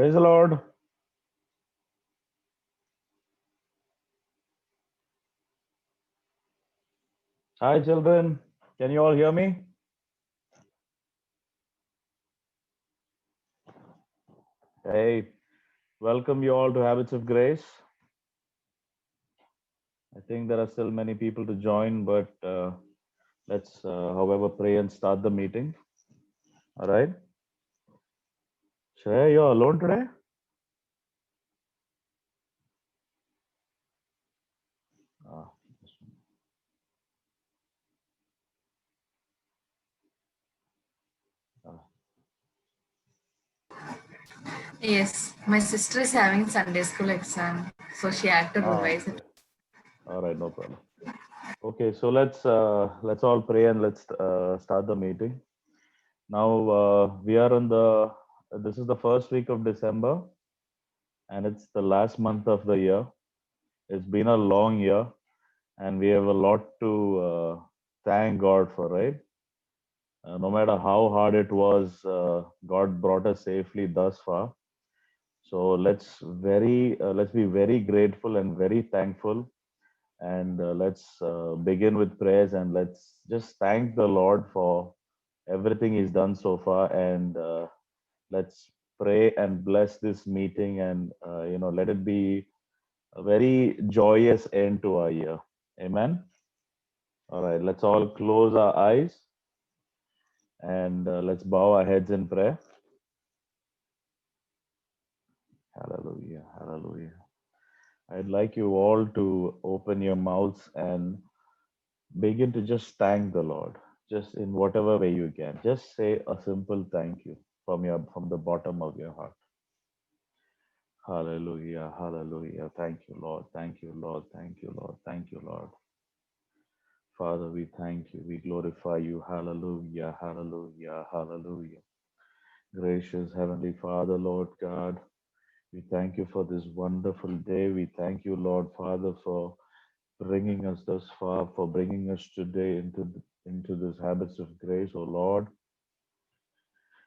Praise the Lord. Hi, children. Can you all hear me? Hey, welcome you all to Habits of Grace. I think there are still many people to join, but let's, however, pray and start the meeting. All right. Shreya, you're alone today? Ah, ah, Yes, my sister is having Sunday school exam, so she had to revise okay. it. All right, no problem. Okay, so let's all pray and let's start the meeting. Now we are on the. This is the first week of December, and it's the last month of the year. It's been a long year, and we have a lot to thank God for, right? No matter how hard it was, God brought us safely thus far. So let's be very grateful and very thankful, and let's begin with prayers and let's just thank the Lord for everything He's done so far, and let's pray and bless this meeting, and let it be a very joyous end to our year. Amen. All right, let's all close our eyes and let's bow our heads in prayer. Hallelujah. Hallelujah. I'd like you all to open your mouths and begin to just thank the Lord, just in whatever way you can. Just say a simple thank you from the bottom of your heart. Hallelujah. Hallelujah. Thank you, Lord. Thank you, Lord. Thank you, Lord. Thank you, Lord. Father, we thank you. We glorify you. Hallelujah. Hallelujah. Hallelujah. Gracious Heavenly Father, Lord God, we thank you for this wonderful day. We thank you, Lord Father, for bringing us thus far, for bringing us today into this habits of grace, oh Lord.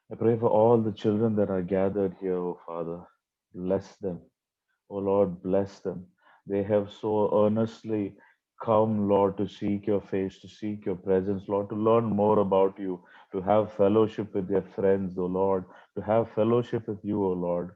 I pray for all the children that are gathered here, oh Father. Bless them. Oh Lord, bless them. They have so earnestly come, Lord, to seek your face, to seek your presence, Lord, to learn more about you, to have fellowship with their friends, oh Lord, to have fellowship with you, oh Lord.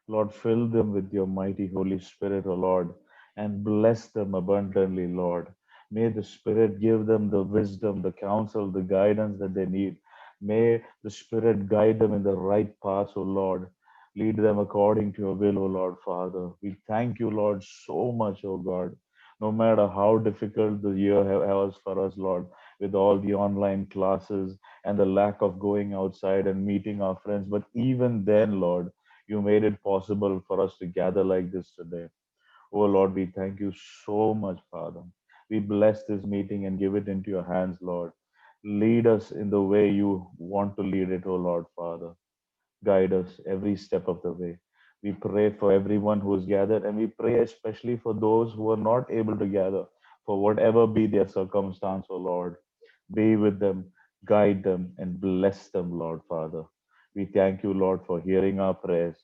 Lord, fill them with your mighty Holy Spirit, O Lord, and bless them abundantly, Lord. May the Spirit give them the wisdom, the counsel, the guidance that they need. May the Spirit guide them in the right path, O Lord. Lead them according to your will, O Lord, Father. We thank you, Lord, so much, O God. No matter how difficult the year was for us, Lord, with all the online classes and the lack of going outside and meeting our friends. But even then, Lord, you made it possible for us to gather like this today. Oh Lord, we thank you so much, Father. We bless this meeting and give it into your hands, Lord. Lead us in the way you want to lead it, oh Lord, Father. Guide us every step of the way. We pray for everyone who is gathered, and we pray especially for those who are not able to gather, for whatever be their circumstance, oh Lord. Be with them, guide them, and bless them, Lord Father. We thank you, Lord, for hearing our prayers.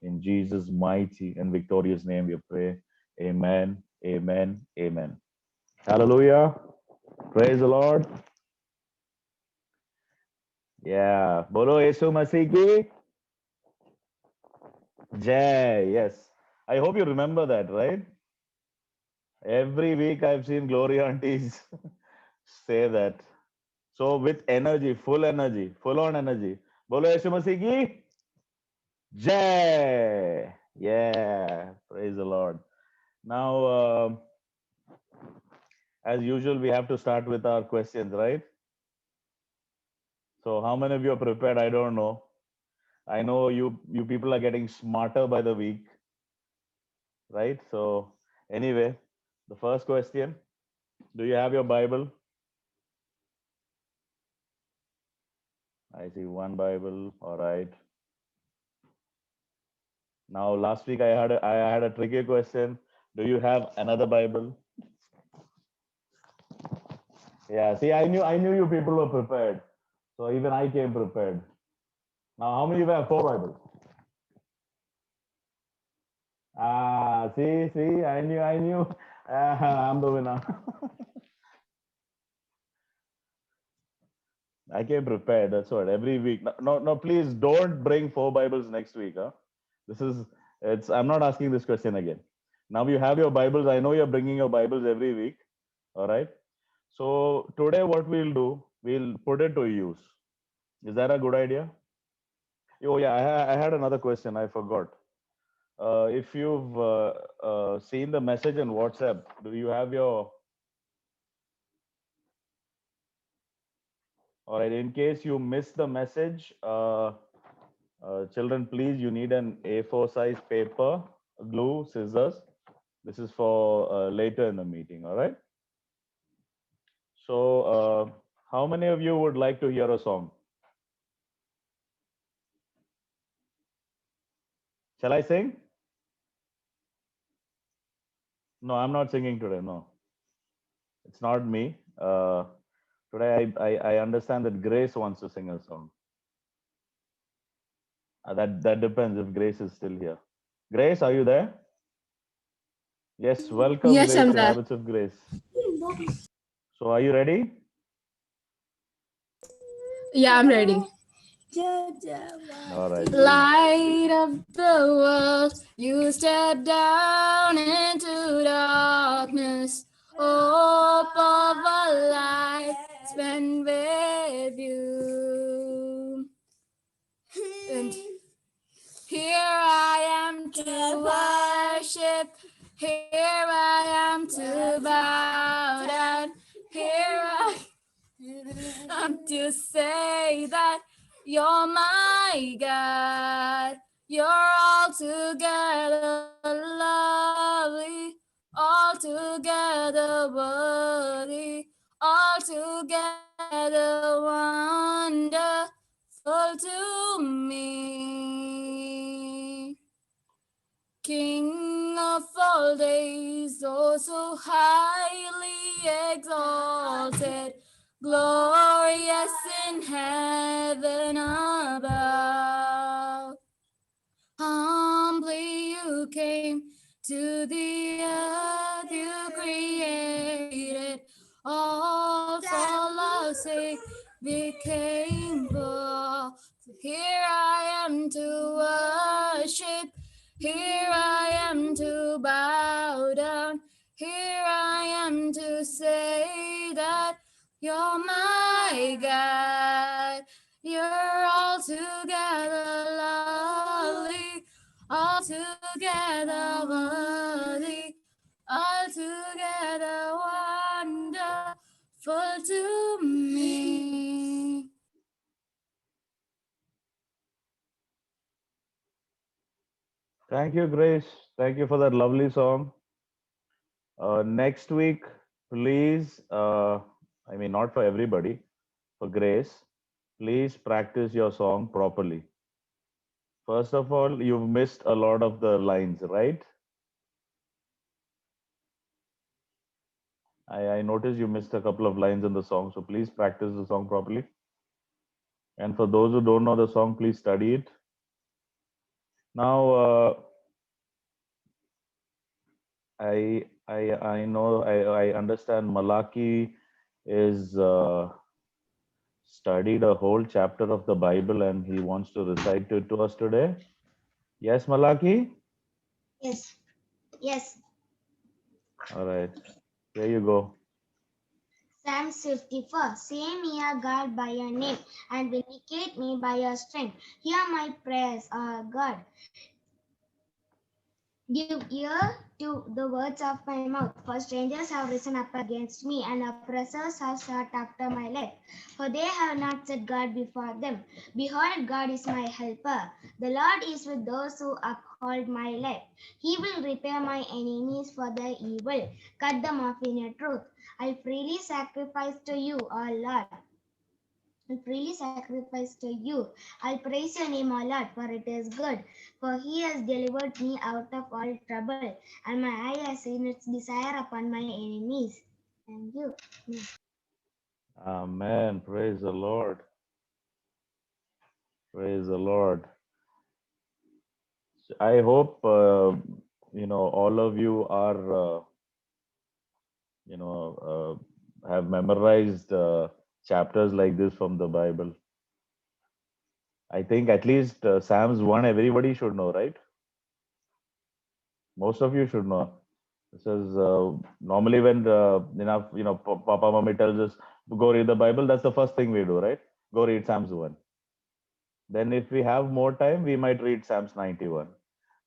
In Jesus' mighty and victorious name we pray. Amen, amen, amen. Hallelujah. Praise the Lord. Yeah. Bolo Yesu Masih ki Jai. Yes. I hope you remember that, right? Every week I've seen Glory aunties say that. So with energy, full on energy. Bolo Yesu Masih ki Jai. Yeah. Praise the Lord. Now, as usual, we have to start with our questions, right? So how many of you are prepared? I don't know. I know you people are getting smarter by the week, right? So anyway, the first question, do you have your Bible? I see one Bible. All right. Now last week I had a tricky question. Do you have another Bible? Yeah, see, I knew you people were prepared. So even I came prepared. Now how many of you have four Bibles? See, I knew. I'm the winner. I came prepared. That's what. Every week. No, no, no, please don't bring 4 Bibles next week. Huh? This is. It's. I'm not asking this question again. Now you have your Bibles. I know you're bringing your Bibles every week. All right. So today, what we'll do, we'll put it to use. Is that a good idea? Oh yeah, I had another question. I forgot. If you've seen the message in WhatsApp, do you have your? All right. In case you missed the message, children, please, you need an A4 size paper, glue, scissors. This is for later in the meeting. All right. So, how many of you would like to hear a song? Shall I sing? No, I'm not singing today. No, it's not me. Today, I understand that Grace wants to sing a song. That depends if Grace is still here. Grace, are you there? Yes, welcome, Yes, Grace, I'm to there. Habits of Grace. So, are you ready? Yeah, I'm ready. All right, sing. Light of the world, you step down into darkness. Hope of a life spent with you. And here I am to worship. Here I am to bow down. Here I am to say that you're my God. You're altogether lovely, altogether worthy, altogether wonderful to me. King of all days, oh so highly exalted, glorious in heaven above. Humbly you came to the earth you created, all for love's sake became poor. Here I am to worship, here I am to bow down, here I am to say that you're my God. You're altogether lovely, altogether worthy, altogether wonderful to me. Thank you, Grace. Thank you for that lovely song. Next week, please, I mean, not for everybody, for Grace, please practice your song properly. First of all, you've missed a lot of the lines, right? I noticed you missed a couple of lines in the song, so please practice the song properly. And for those who don't know the song, please study it. Now, I know I understand Malaki is studied a whole chapter of the Bible and he wants to recite it to us today. Yes, Malaki? Yes, yes. All right, here you go. Psalm 54. Save me, O God, by your name, and vindicate me by your strength. Hear my prayers, O God. Give ear to the words of my mouth. For strangers have risen up against me, and oppressors have sought after my life. For they have not set God before them. Behold, God is my helper. The Lord is with those who uphold my life. He will repay my enemies for their evil, cut them off in your truth. I freely sacrifice to you, O Lord. I freely sacrifice to you. I praise your name, O Lord, for it is good. For he has delivered me out of all trouble, and my eye has seen its desire upon my enemies. Thank you. Amen. Praise the Lord. Praise the Lord. I hope all of you are, have memorized chapters like this from the Bible. I think at least Psalms 1, everybody should know, right? Most of you should know. This is normally when Papa Mummy tells us to go read the Bible, that's the first thing we do, right? Go read Psalms 1. Then if we have more time, we might read Psalms 91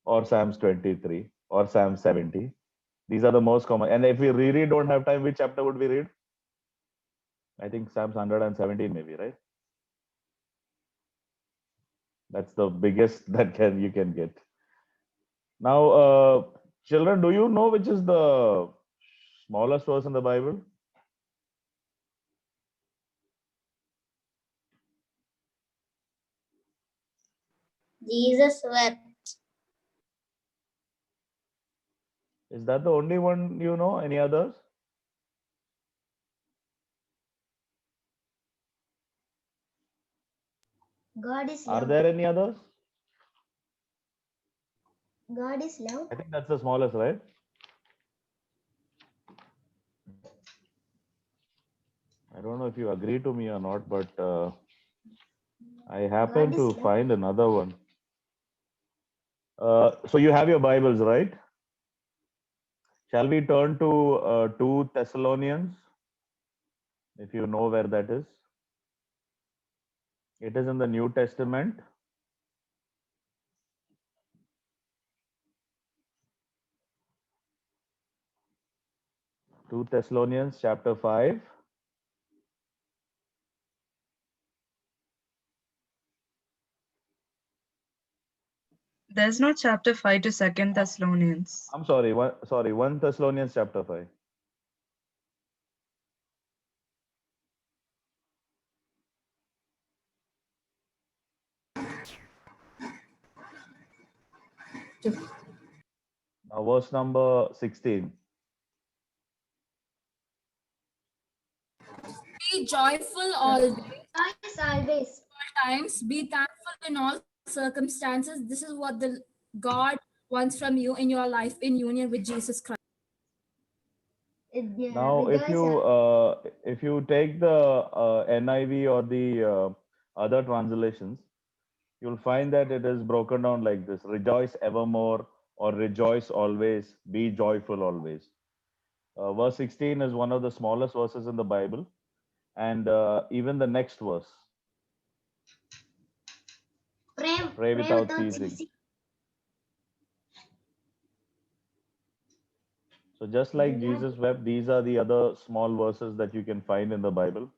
or Psalms 23 or Psalm 70. These are the most common. And if we really don't have time, which chapter would we read? I think Psalms 117 maybe, right? That's the biggest that you can get. Now, children, do you know which is the smallest verse in the Bible? Jesus wept. Is that the only one you know? Any others? God is Are love. there any others? God is love. I think that's the smallest, right? I don't know if you agree to me or not, but I happen God is to love. find another one. So you have your Bibles, right? Shall we turn to 2 Thessalonians? If you know where that is. It is in the New Testament. Two Thessalonians chapter 5. There's no chapter 5 to Second Thessalonians. I'm sorry, 1 Thessalonians chapter 5. Now verse number 16. Be joyful always, Rejoice always. all times. Be thankful in all circumstances. This is what the God wants from you in your life in union with Jesus Christ. Now if you take the NIV or the other translations, you'll find that it is broken down like this: rejoice evermore, or rejoice always, be joyful always. Verse 16 is one of the smallest verses in the Bible, and even the next verse, pray without ceasing. So just like Jesus wept, these are the other small verses that you can find in the Bible.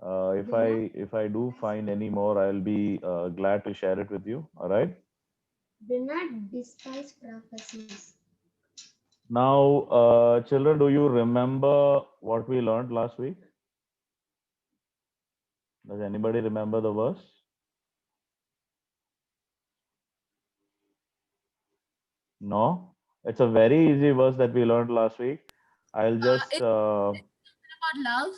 If I do find any more, I'll be glad to share it with you. All right. Do not despise prophecies. Now, children, do you remember what we learned last week? Does anybody remember the verse? No. It's a very easy verse that we learned last week. I'll just It's about love.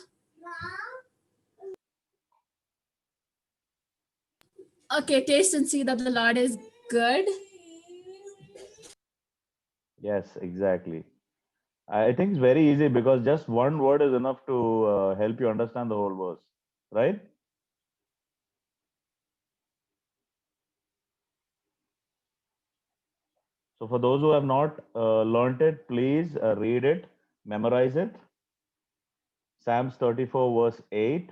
Okay, taste and see that the Lord is good. yes, exactly. I think it's very easy because just one word is enough to help you understand the whole verse, right? So for those who have not learnt it, please read it, memorize it. Psalms 34 verse 8,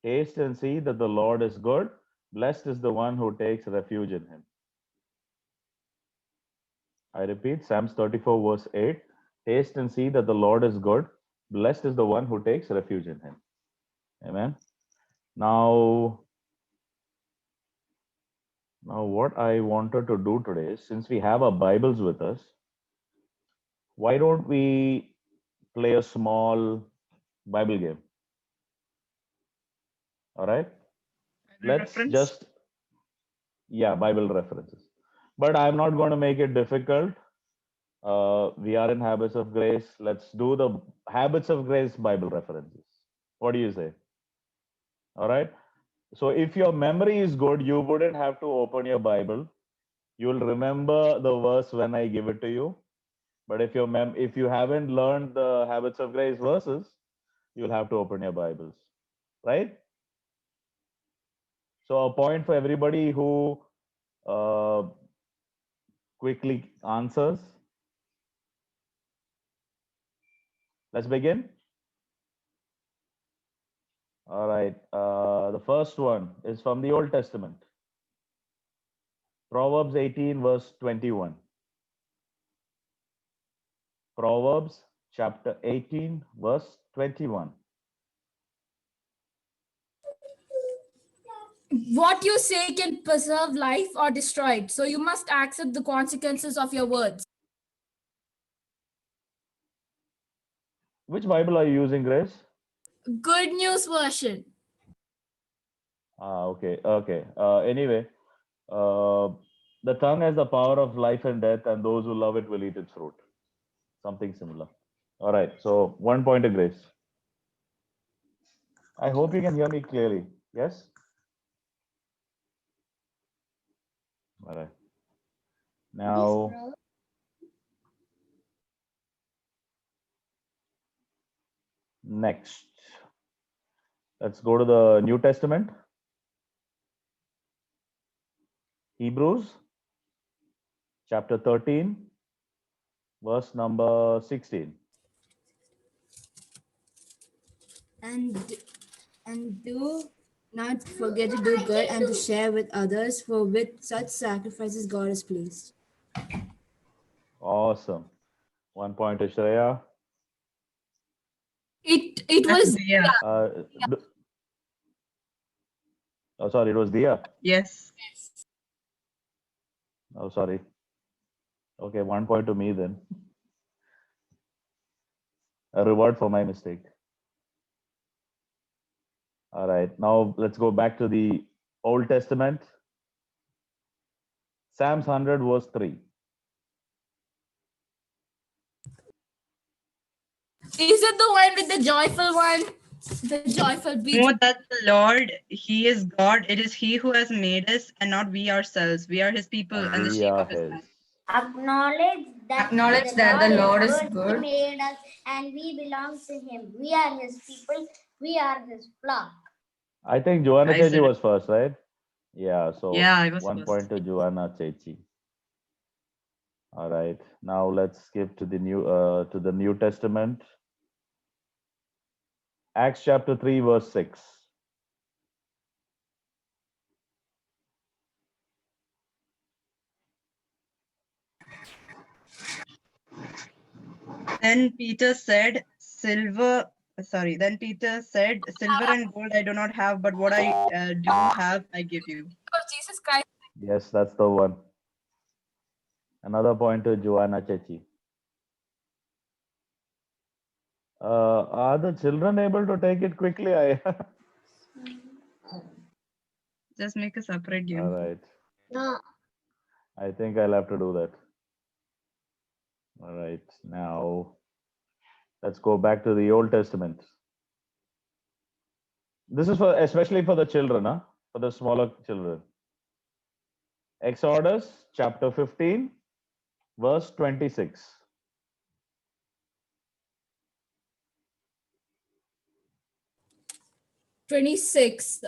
taste and see that the Lord is good. Blessed is the one who takes refuge in him. I repeat, Psalms 34 verse 8, taste and see that the Lord is good. Blessed is the one who takes refuge in him. Amen. Now what I wanted to do today is, since we have our Bibles with us, why don't we play a small Bible game? All right. Let's Reference? just, Bible references. But I'm not going to make it difficult. We are in Habits of Grace. Let's do the Habits of Grace Bible references. What do you say? All right. So if your memory is good, you wouldn't have to open your Bible. You'll remember the verse when I give it to you. But if if you haven't learned the habits of grace verses, you'll have to open your Bibles, right? So a point for everybody who uh, quickly answers. Let's begin. All right. The first one is from the Old Testament. Proverbs 18, verse 21. Proverbs chapter 18, verse 21. What you say can preserve life or destroy it. So you must accept the consequences of your words. Which Bible are you using, Grace? Good News Version. Okay. Okay. Anyway, the tongue has the power of life and death, and those who love it will eat its fruit. Something similar. All right. So 1 point to Grace. I hope you can hear me clearly. Yes? All right. Now, next, let's go to the New Testament. Hebrews chapter 13, verse number 16. And do not forget to do good and to share with others, for with such sacrifices God is pleased. Awesome. 1 point to Shreya. It That's was Dia. Oh, sorry, it was Dia. Yes. Oh, sorry. Okay, 1 point to me then. A reward for my mistake. All right, now let's go back to the Old Testament. Psalms 100, verse 3. Is it the one with the joyful one? The joyful beat. Know that the Lord, He is God. It is He who has made us and not we ourselves. We are His people and the We sheep are of His His. hand. Acknowledge that the Lord is good. He made us and we belong to Him. We are His people. We are His flock. I think Joanna I said Chechi it. was first, right? Yeah, so Yeah, I was 1 first. point to Joanna Chechi. All right, now let's skip to the New Testament. Acts chapter 3, verse 6. Then Peter said, Silver and gold I do not have, but what I do have, I give you. Of Jesus Christ. Yes, that's the one. Another point to Joanna Chechi. Are the children able to take it quickly? Just make a separate game. All right. No. I think I'll have to do that. All right. Now, let's go back to the Old Testament. This is especially for the children, huh? For the smaller children. Exodus chapter 15, verse 26. $26.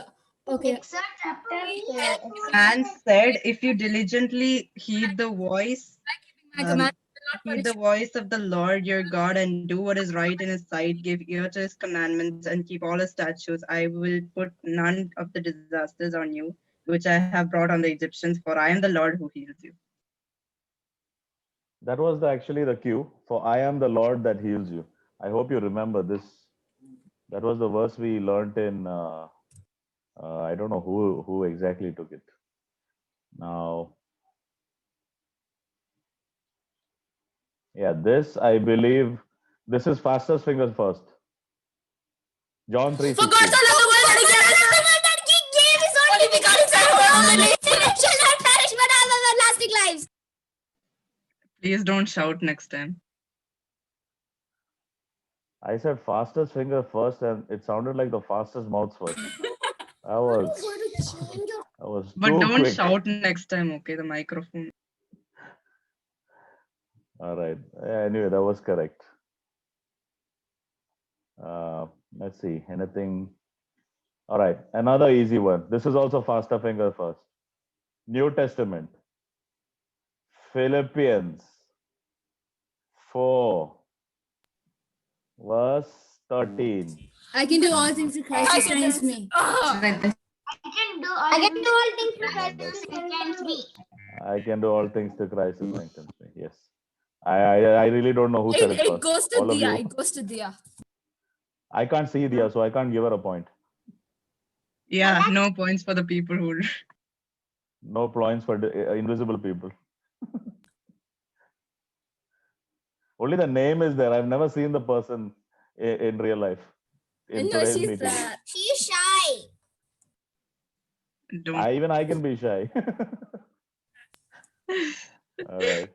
Okay. Exodus chapter And said, if you diligently heed the voice, My command heed the voice of the Lord your God and do what is right in His sight, give ear to His commandments and keep all His statutes, I will put none of the disasters on you, which I have brought on the Egyptians, for I am the Lord who heals you. That was actually the cue for I am the Lord that heals you. I hope you remember this. That was the verse we learned in, I don't know who exactly took it. Now, yeah, this, I believe, this is fastest fingers first. John 3:16. For God so loved the world that He gave His only begotten Son, who all believe shall not perish but have everlasting lives. Please don't shout next time. I said fastest finger first, and it sounded like the fastest mouth first. That was But too don't quick. shout next time, okay? The microphone. All right. Anyway, that was correct. Let's see. Anything? All right. Another easy one. This is also faster finger first. New Testament. Philippians 4, verse 13. I can do all things through Christ who strengthens me. Right. I can do I all can do all things through Christ Christ who who strengthens strengthens me. me. I can do all things to Christ who strengthens me. Yes. I really don't know who said it It first. goes to All of Dia. you. It goes to Dia. I can't see Dia, so I can't give her a point. Yeah, no points for the people who. No points for invisible people. Only the name is there. I've never seen the person in real life in No, today's she's meeting. She's shy. Don't. Even I can be shy. All right.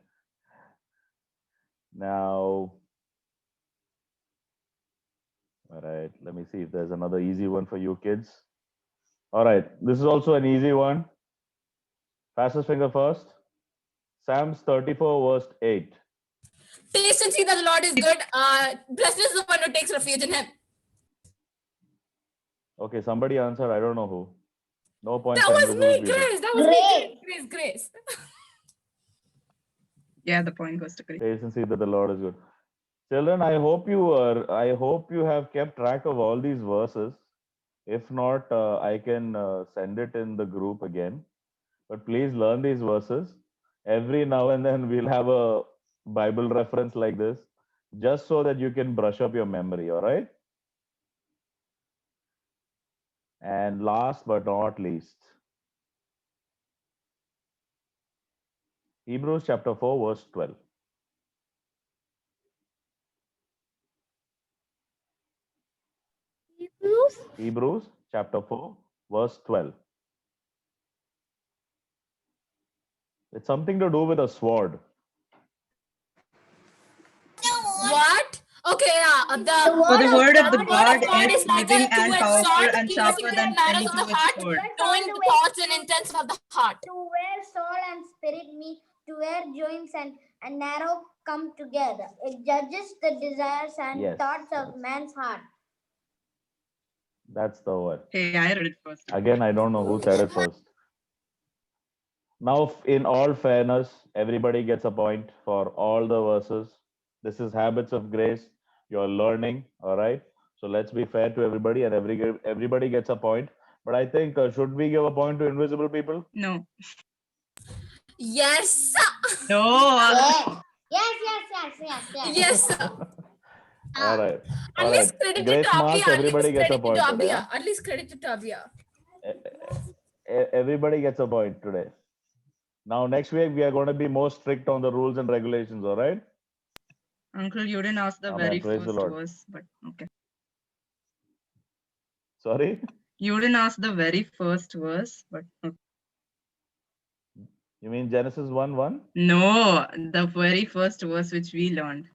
Now, all right. Let me see if there's another easy one for you kids. All right. This is also an easy one. Fastest finger first. Psalms 34, verse 8. Taste and see that the Lord is good. Blessed is the one who takes refuge in Him. Okay, somebody answer. I don't know who. No point That for was invisible me, people. Grace. That was me, Grace. Yeah, the point goes to Grace. Taste and see that the Lord is good. Children, I hope you have kept track of all these verses. If not, I can send it in the group again. But please learn these verses. Every now and then we'll have a Bible reference like this, just so that you can brush up your memory. All right. And last but not least, Hebrews chapter 4, verse 12. Hebrews chapter 4, verse 12. It's something to do with a sword. What? Okay, yeah. For the word of the word God of God is is like living a and two-edged powerful sword, and piercing sharper to the than marrows any of the two-edged heart, sword. knowing the thoughts and intents of the heart. To where soul and spirit meet, to where joints and marrow come together. It judges the desires and Yes, thoughts of yes. man's heart. That's the word. Hey, I read it first. Again, I don't know who said it first. Now, in all fairness, everybody gets a point for all the verses. This is habits of grace. You're learning, all right? So let's be fair to everybody, and everybody gets a point. But I think, should we give a point to invisible people? No. Yes. No. Yes. All right. At All least right. credit to Grace marks, Tabia. At everybody least gets a credit to point today. Tabia. At least credit to Tabia. Everybody gets a point today. Now, next week, we are going to be more strict on the rules and regulations, all right? Uncle, you didn't ask the Amen. very Praise the first Lord. verse, but okay. Sorry? You didn't ask the very first verse, but okay. You mean Genesis 1:1? No, the very first verse which we learned.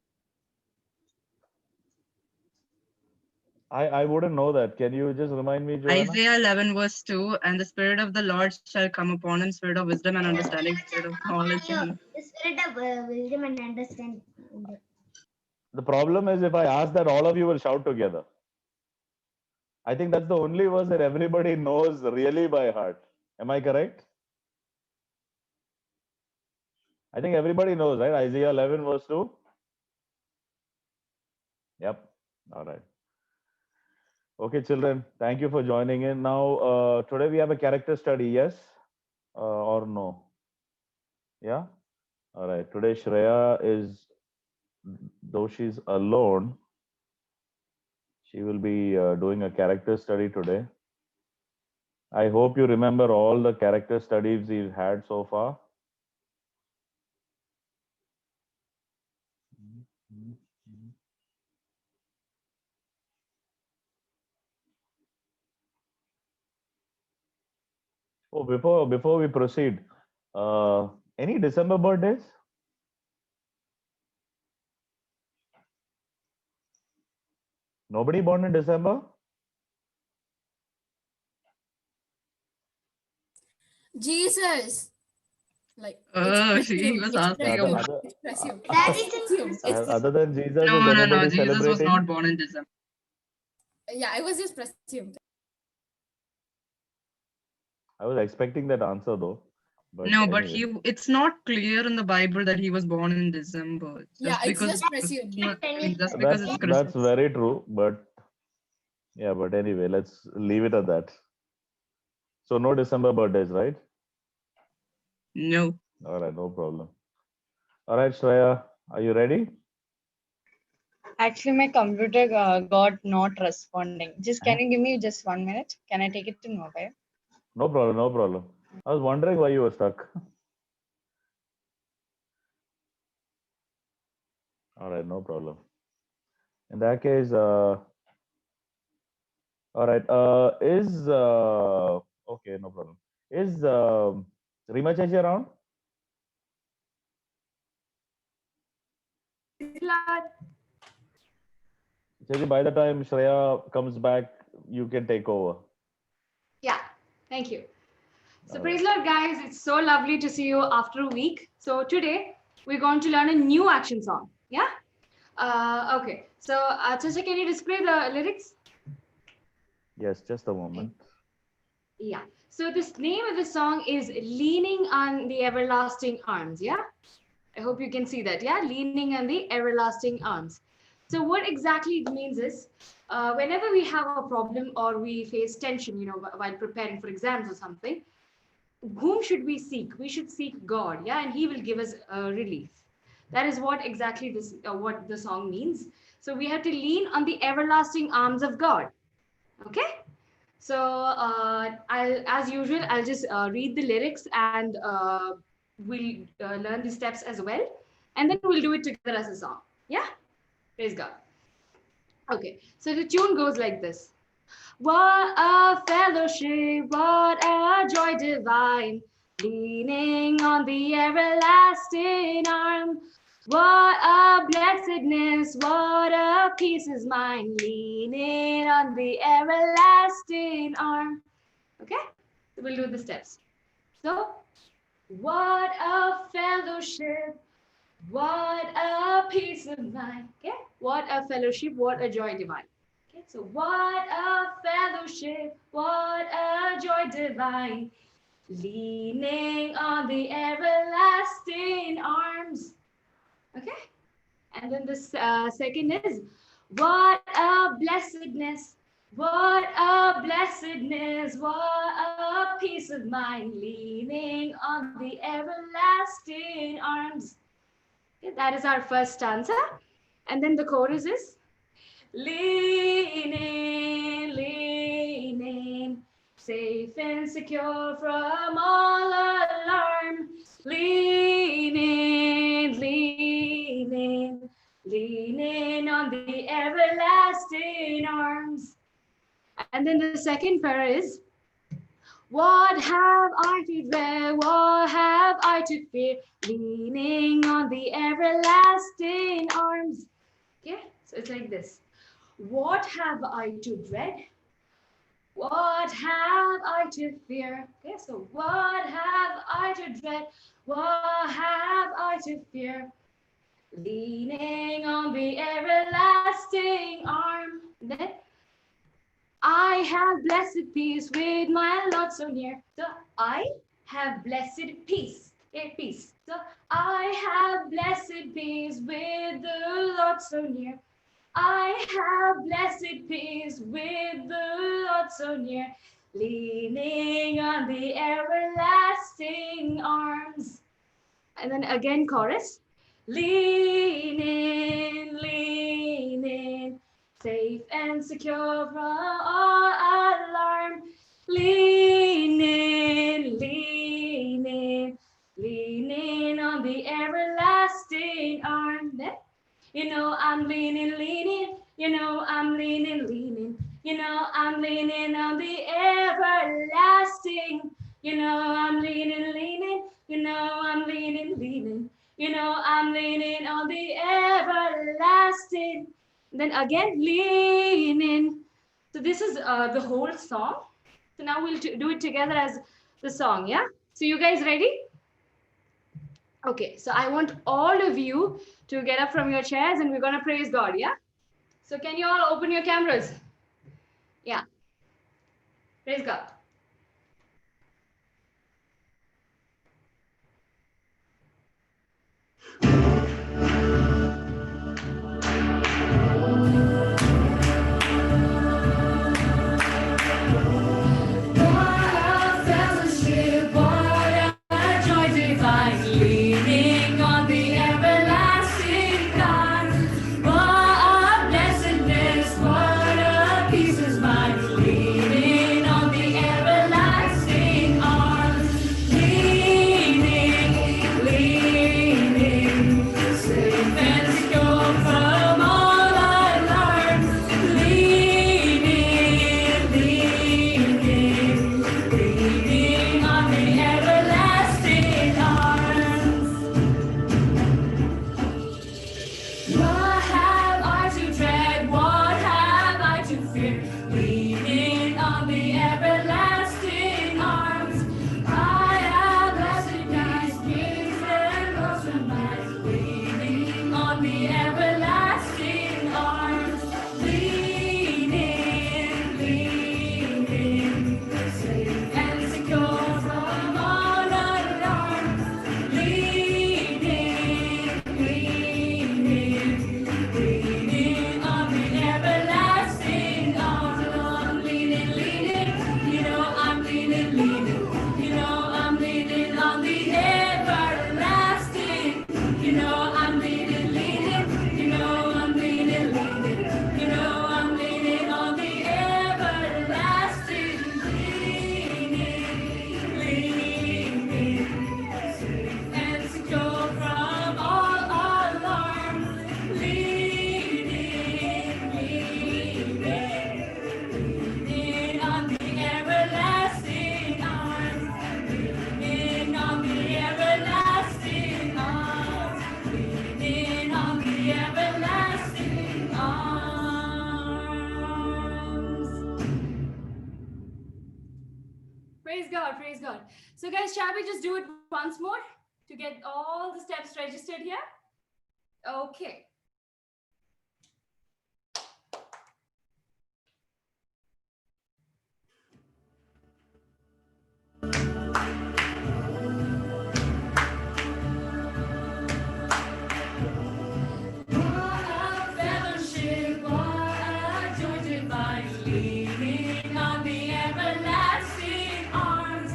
I wouldn't know that. Can you just remind me, Joanna? Isaiah 11 verse 2, and the Spirit of the Lord shall come upon him, Spirit of wisdom and understanding, Spirit of knowledge. And The spirit of wisdom and understanding. The problem is if I ask that, all of you will shout together. I think that's the only verse that everybody knows really by heart. Am I correct? I think everybody knows, right? Isaiah 11 verse 2. Yep. All right. Okay, children. Thank you for joining in. Now, today we have a character study, yes? Or no? Yeah? All right. Today Shreya is, though she's alone, she will be doing a character study today. I hope you remember all the character studies we've had so far. Oh, before we proceed, any December birthdays? Nobody born in December? Jesus. Like He was asking the about. other, presume. That isn't. other than Jesus, is No, anybody Jesus was celebrating? not born in December. Yeah, I was just presumed. I was expecting that answer though. But No, but anyway. it's not clear in the Bible that he was born in December. Yeah, Just it's because just presumed. just because it's That's Christmas. very true. But yeah, but anyway, let's leave it at that. So no December birthdays, right? No. All right, no problem. All right, Shreya, are you ready? Actually, my computer got not responding. Just can you give me just 1 minute? Can I take it to mobile? No problem, no problem. I was wondering why you were stuck. All right, no problem. In that case, all right. Okay, no problem. Is Rima Chachi around? Chachi, by the time Shreya comes back, you can take over. Yeah, thank you. So All praise right. Lord, guys. It's so lovely to see you after a week. So today we're going to learn a new action song. Yeah. Okay. So Chacha, can you display the lyrics? Yes, just a moment. Yeah. So this name of the song is "Leaning on the Everlasting Arms." Yeah. I hope you can see that. Yeah, leaning on the everlasting arms. So what exactly it means is, whenever we have a problem or we face tension, while preparing for exams or something, whom should we seek? We should seek God, yeah, and He will give us relief. That is what exactly what the song means. So we have to lean on the everlasting arms of God. Okay. So as usual, I'll just read the lyrics and we'll learn the steps as well, and then we'll do it together as a song. Yeah, praise God. Okay, so the tune goes like this. What a fellowship, what a joy divine, leaning on the everlasting arm. What a blessedness, what a peace is mine, leaning on the everlasting arm. Okay, so we'll do the steps. So, what a fellowship, what a peace of mind. Okay, what a fellowship, what a joy divine. Okay, so what a fellowship, what a joy divine, leaning on the everlasting arms. Okay, and then the second is, what a blessedness, what a blessedness, what a peace of mind, leaning on the everlasting arms. Okay, that is our first stanza. And then the chorus is, leaning, leaning, safe and secure from all alarm. Leaning, leaning, leaning on the everlasting arms. And then the second para is, what have I to dread? What have I to fear? Leaning on the everlasting arms. Okay, so it's like this. What have I to dread? What have I to fear? Okay, so what have I to dread? What have I to fear? Leaning on the everlasting arm. Then I have blessed peace with my Lord so near. So I have blessed peace. Okay, peace. So I have blessed peace with the Lord so near. I have blessed peace with the Lord so near, leaning on the everlasting arms. And then again, chorus. Leaning, leaning, safe and secure from all alarm. Leaning, leaning, leaning on the everlasting arm. Then, I'm leaning, leaning. I'm leaning, leaning. I'm leaning on the everlasting. I'm leaning, leaning. I'm leaning, leaning. I'm leaning on the everlasting. Then again, leaning. So this is the whole song. So now we'll do it together as the song, yeah? So you guys ready? Okay, so I want all of you to get up from your chairs and we're going to praise God, yeah? So can you all open your cameras? Yeah. Praise God. Leaning on the everlasting God. What a blessedness, what a peace is mine. Leaning on the everlasting arms. Leaning, safe and secure from all alarms. Leaning on the everlasting arms. What have I to dread? What have I to fear? Leaning on the everlasting arms. I have blessed guides, peace and rose from life. Leaning on the everlasting arms. Leaning, safe and secure from all alarms. Leaning on the everlasting arms. I'm leaning, you know I'm leaning, you know I'm leaning on the everlasting. You know I'm leaning, you know I'm leaning, you know I'm leaning on the everlasting. Leaning, and secure from all alarm. Leaning on the everlasting arms. Leaning on the everlasting arms. Leaning on the everlasting arms. Praise God, praise God. So guys, shall we just do it once more to get all the steps registered here? Okay. Fellowship, what a joy divine, leaning on the everlasting arms.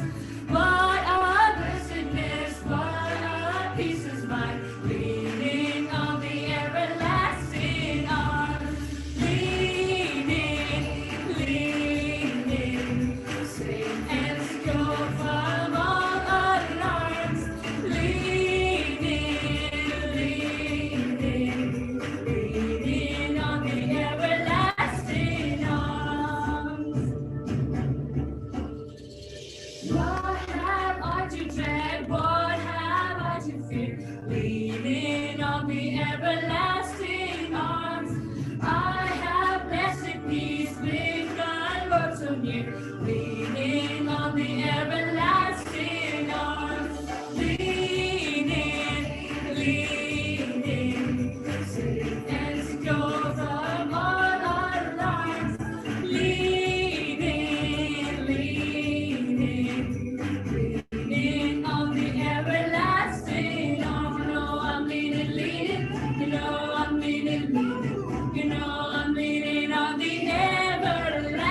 What a blessedness, what a peace is mine, leaning on the everlasting arms. Leaning, safe and secure from all alarms. Leaning on the everlasting arms. What have I to dread? What have I to fear? Leaning on the everlasting arms. I have blessed peace with God, Lord so near. Leaning on the everlasting arms. Leaning, safe and secure from all alarms. Leaning on the everlasting arms. You know I'm leaning, you know I'm leaning, you know I'm leaning on the everlasting.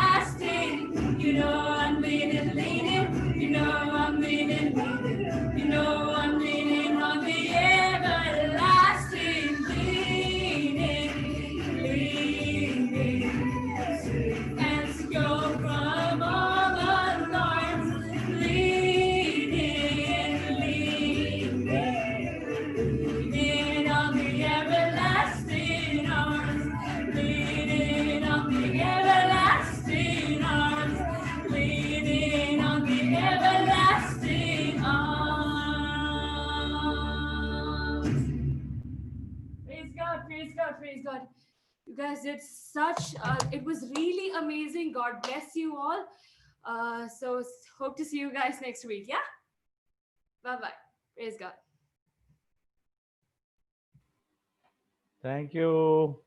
You know I'm leaning, you know I'm leaning, you know I'm leaning on the everlasting. Leaning, safe and secure from all alarms. Leaning on the everlasting arms. Leaning on the everlasting arms. Leaning on the everlasting arms. Praise God, praise God, praise God. You guys did such, it was really amazing. God bless you all. So hope to see you guys next week. Yeah? Bye-bye. Praise God. Thank you.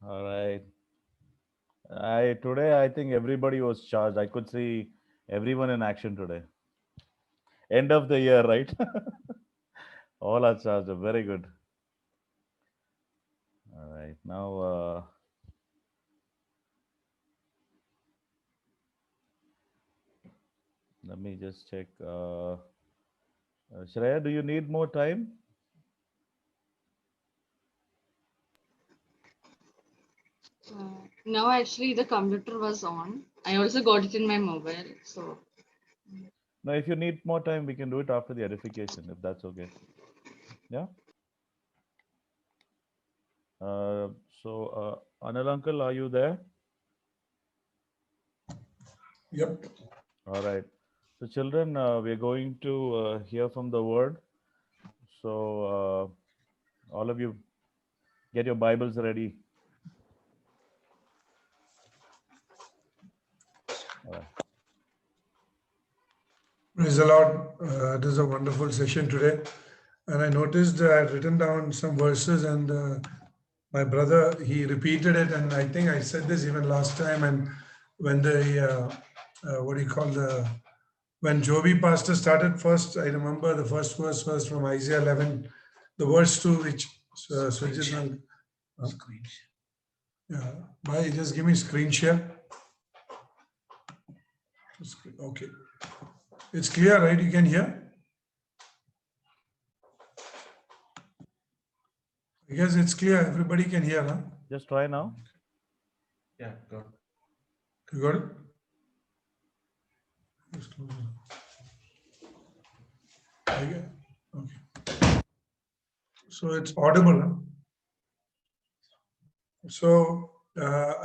All right. Today I think everybody was charged. I could see everyone in action today. End of the year, right? All are charged. Very good. All right. Now, let me just check. Shreya, do you need more time? No, actually, the computer was on. I also got it in my mobile. So, No, if you need more time, we can do it after the edification, if that's okay. Yeah. So, Anil uncle, are you there? Yep. All right. So, children, we are going to hear from the word. So, all of you, get your Bibles ready. All right. Praise the Lord. It is a wonderful session today. And I noticed I had written down some verses, and my brother, he repeated it. And I think I said this even last time. And when when Joby Pastor started first, I remember the first verse was from Isaiah 11, the verse 2, which Sujit, yeah, bye, just give me screen share. Okay. It's clear, right? You can hear? I guess it's clear. Everybody can hear, huh? Just try now. Yeah, got it. You got it? Just close it. Okay. So it's audible, huh? So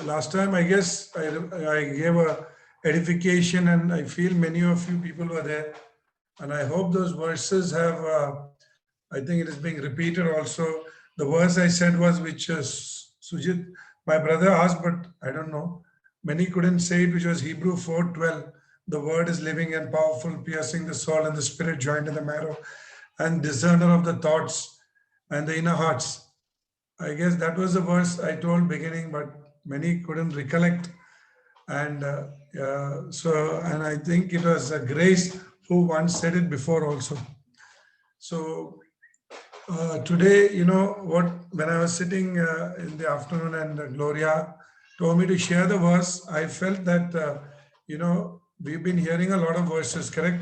last time, I guess I gave a edification, and I feel many of you people were there. And I hope those verses have, I think it is being repeated also. The verse I said was, which Sujit, my brother asked, but I don't know. Many couldn't say it, which was Hebrew 4:12. The word is living and powerful, piercing the soul and the spirit, joined to the marrow, and discerner of the thoughts and the inner hearts. I guess that was the verse I told beginning, but many couldn't recollect. And and I think it was Grace who once said it before also. So today, you know what, when I was sitting in the afternoon and Gloria told me to share the verse, I felt that, we've been hearing a lot of verses, correct?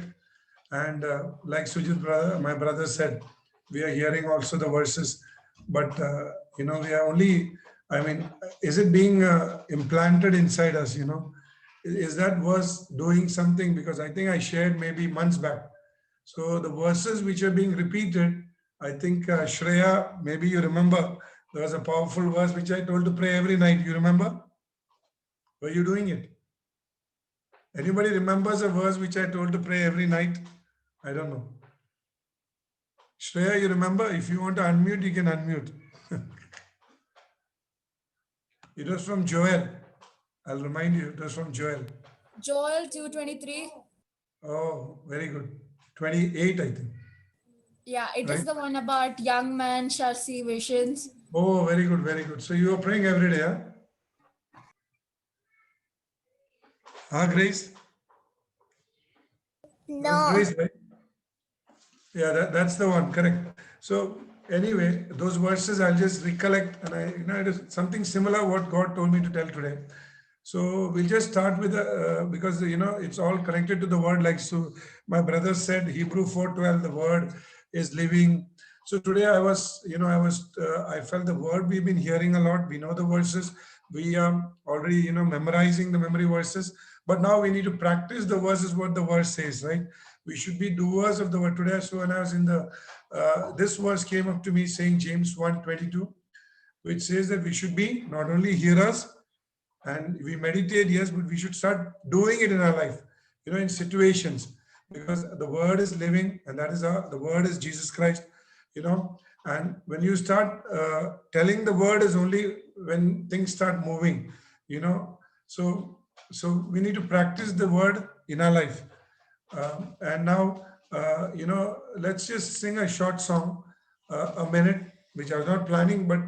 And like Sujit brother, my brother said, we are hearing also the verses, but we are only, is it being implanted inside us, Is that verse doing something? Because I think I shared maybe months back. So the verses which are being repeated, I think Shreya, maybe you remember, there was a powerful verse which I told to pray every night. You remember? Were you doing it? Anybody remembers a verse which I told to pray every night? I don't know. Shreya, you remember? If you want to unmute, you can unmute. It was from Joel. I'll remind you, it was from Joel. Joel 2:23. Oh, very good. 28, I think. Yeah, it is Right? the one about young man shall see visions. Oh, very good, very good. So you are praying every day, huh? Grace? No. Grace, right? Yeah, that's the one, correct. So anyway, those verses I'll just recollect, and it is something similar what God told me to tell today. So we'll just start with because it's all connected to the word, like so my brother said, Hebrew 4:12, the word is living. So today I felt the word we've been hearing a lot. We know the verses. We are already memorizing the memory verses, but now we need to practice the verses what the verse says, right? We should be doers of the word today. So when I was in the this verse came up to me saying James 1:22, which says that we should be not only hearers and we meditate, yes, but we should start doing it in our life, in situations, because the word is living, and that is the word is Jesus Christ, and when you start telling the word is only when things start moving, so we need to practice the word in our life. And now, let's just sing a short song, a minute, which I was not planning, but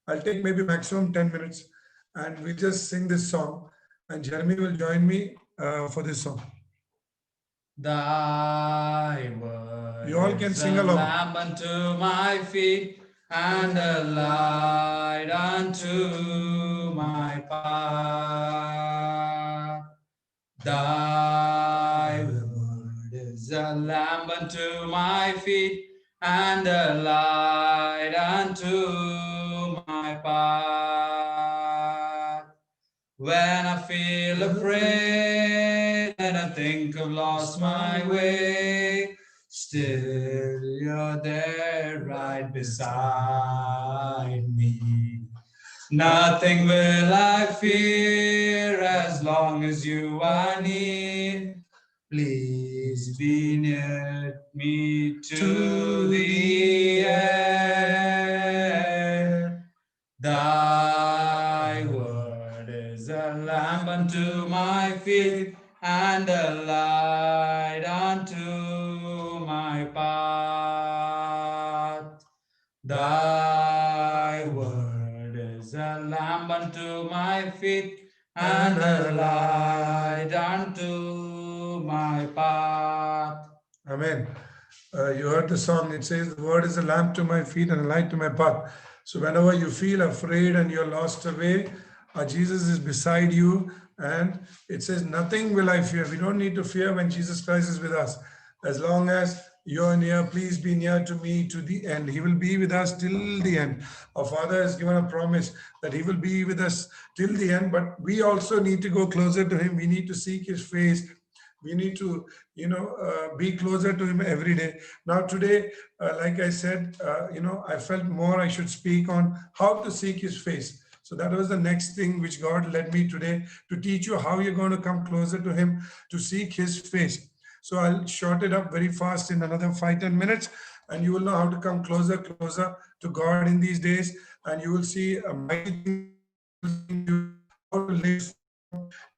I'll take maybe maximum 10 minutes and we'll just sing this song. And Jeremy will join me for this song. Thy word You all can is sing a along. lamp unto my feet and a light unto my path. Thy word is a lamp unto my feet and a light unto my path. When I feel afraid and I think I've lost my way, still you're there right beside me. Nothing will I fear as long as you are near. Please be near me to the end. Thy word is a lamp unto my feet and a light unto my path. Thy word is a lamp unto my feet and a light unto my path. Amen. You heard the song. It says, the word is a lamp to my feet and a light to my path. So whenever you feel afraid and you're lost away, Jesus is beside you. And it says, nothing will I fear. We don't need to fear when Jesus Christ is with us. As long as you're near, please be near to me to the end. He will be with us till the end. Our Father has given a promise that he will be with us till the end. But we also need to go closer to him. We need to seek his face. We need to, be closer to him every day. Now today, like I said, I felt more I should speak on how to seek his face. So that was the next thing which God led me today, to teach you how you're going to come closer to him, to seek his face. So I'll short it up very fast in another 5-10 minutes, and you will know how to come closer to God in these days, and you will see a mighty thing, how to live,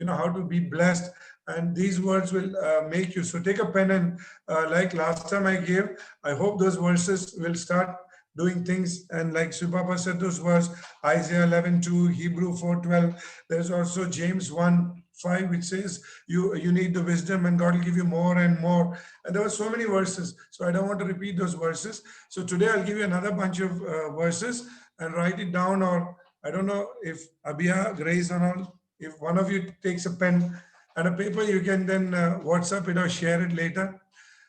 how to be blessed. And these words will make you. So take a pen and like last time I gave, I hope those verses will start doing things. And like Subhapa said, those words, Isaiah 11:2, Hebrew 4:12. There's also James 1:5, which says you need the wisdom and God will give you more and more. And there were so many verses. So I don't want to repeat those verses. So today I'll give you another bunch of verses and write it down, or I don't know if Abia, Grace or not, if one of you takes a pen and a paper, you can then WhatsApp it or share it later.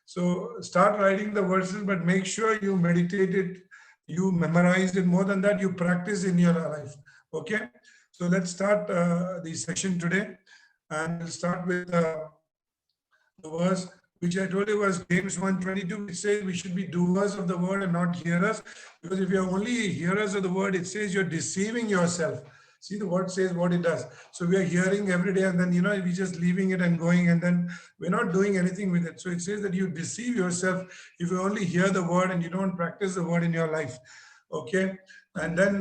So start writing the verses, but make sure you meditate it, you memorize it. More than that, you practice in your life. Okay. So let's start the session today. And we'll start with the verse which I told you was James 1:22, which says we should be doers of the word and not hearers. Because if you're only hearers of the word, it says you're deceiving yourself. See, the word says what it does. So we are hearing every day, and then, we're just leaving it and going, and then we're not doing anything with it. So it says that you deceive yourself if you only hear the word and you don't practice the word in your life. Okay. And then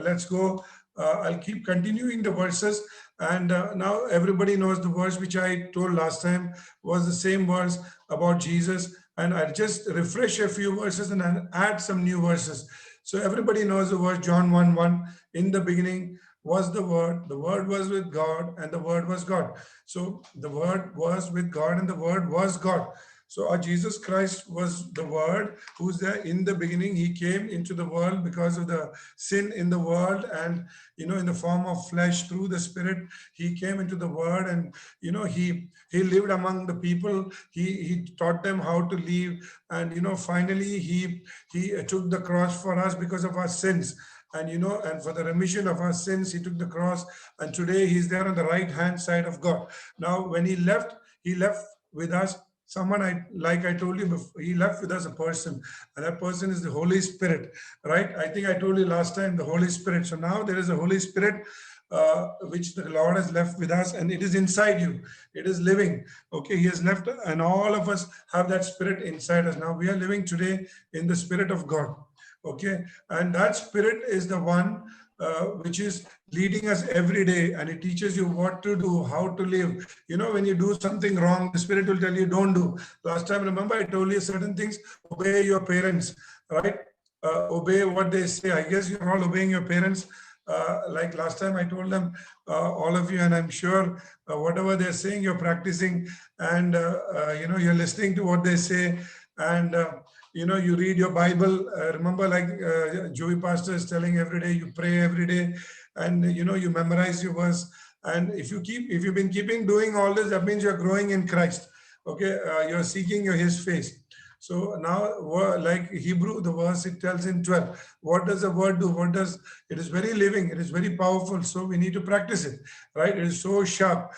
let's go. I'll keep continuing the verses. And now everybody knows the verse which I told last time was the same verse about Jesus. And I'll just refresh a few verses and I'll add some new verses. So everybody knows the verse, John 1:1, in the beginning was the word was with God, and the word was God. So the word was with God and the word was God. So our Jesus Christ was the word who's there in the beginning. He came into the world because of the sin in the world, and, in the form of flesh through the Spirit, he came into the world, and, he lived among the people. He taught them how to live. And, finally he took the cross for us because of our sins. And, and for the remission of our sins, he took the cross. And today he's there on the right hand side of God. Now, when he left with us someone, like I told you before, he left with us a person, and that person is the Holy Spirit, right? I think I told you last time, the Holy Spirit. So now there is a Holy Spirit, which the Lord has left with us, and it is inside you. It is living. Okay, he has left, and all of us have that Spirit inside us. Now we are living today in the Spirit of God. Okay, and that Spirit is the one which is leading us every day, and it teaches you what to do, how to live. When you do something wrong, the Spirit will tell you don't do. Last time, remember, I told you certain things, obey your parents, right? obey what they say. I guess you're all obeying your parents. Like last time I told them, all of you, and I'm sure whatever they're saying, you're practicing, and you're listening to what they say, and you read your Bible. Remember, like Joey Pastor is telling, every day you pray every day, and you memorize your verse. And if you've been keeping doing all this, that means you're growing in Christ. Okay, you're seeking His face. So now, like Hebrew, the verse it tells in 12, what does the word do? It is very living, it is very powerful. So we need to practice it, right? It is so sharp,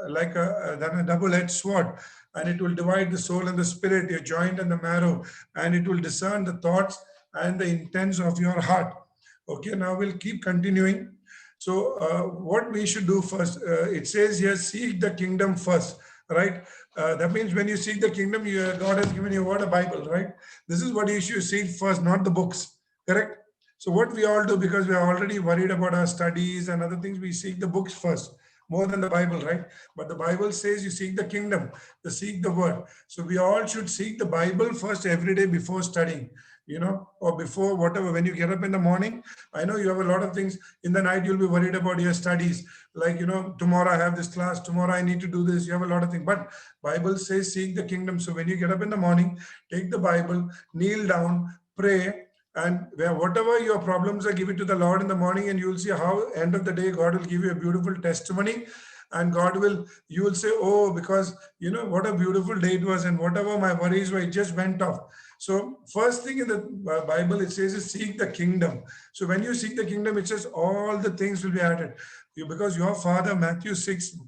like than a double-edged sword, and it will divide the soul and the spirit, your joint and the marrow, and it will discern the thoughts and the intents of your heart. Okay, now we'll keep continuing. So what we should do first, it says here, seek the kingdom first, right? That means when you seek the kingdom, God has given you what? A Bible, right? This is what you should seek first, not the books, correct? So what we all do, because we are already worried about our studies and other things, we seek the books first, more than the Bible, right? But the Bible says you seek the kingdom, you seek the word. So we all should seek the Bible first every day before studying, or before whatever. When you get up in the morning, I know you have a lot of things. In the night, you'll be worried about your studies. Like, tomorrow I have this class, tomorrow I need to do this. You have a lot of things. But Bible says seek the kingdom. So when you get up in the morning, take the Bible, kneel down, pray, and whatever your problems are, give it to the Lord in the morning, and you'll see how end of the day, God will give you a beautiful testimony. And you will say, oh, because what a beautiful day it was, and whatever my worries were, it just went off. So first thing in the Bible, it says is seek the kingdom. So when you seek the kingdom, it says all the things will be added. Because your Father, Matthew 6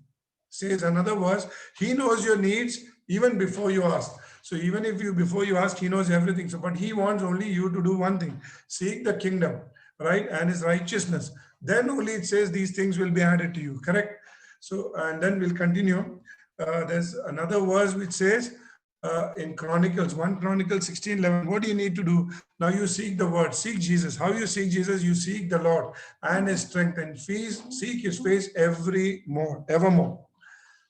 says another verse, He knows your needs even before you ask. So even if before you ask, He knows everything. So, but He wants only you to do one thing, seek the kingdom, right? And His righteousness. Then only it says these things will be added to you, correct? So, and then we'll continue. There's another verse which says in Chronicles, 1 Chronicles 16:11, what do you need to do? Now you seek the word, seek Jesus. How you seek Jesus? You seek the Lord and His strength, and seek His face evermore.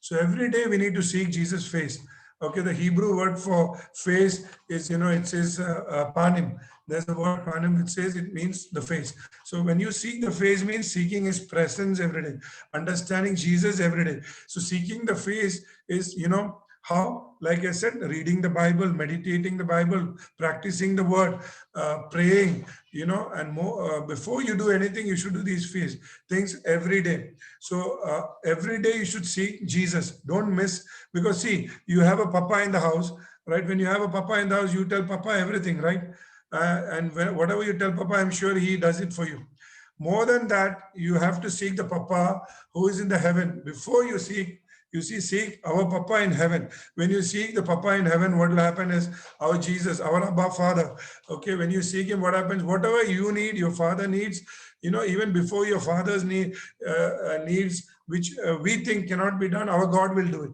So every day we need to seek Jesus' face. Okay, the Hebrew word for face is, it says panim. There's the word panim, it says it means the face. So when you seek the face, means seeking His presence every day, understanding Jesus every day. So seeking the face is, how, like I said, reading the Bible, meditating the Bible, practicing the word, praying, and more. Before you do anything, you should do these things every day. So every day you should seek Jesus. Don't miss, because see, you have a papa in the house, right? When you have a papa in the house, you tell papa everything, right? And whatever you tell papa, I'm sure he does it for you. More than that, you have to seek the papa who is in the heaven. Before you seek, seek our Papa in heaven. When you seek the Papa in heaven, what will happen is our Jesus, our Abba Father. Okay, when you seek Him, what happens? Whatever you need, your Father needs, even before your Father's needs, which we think cannot be done, our God will do it.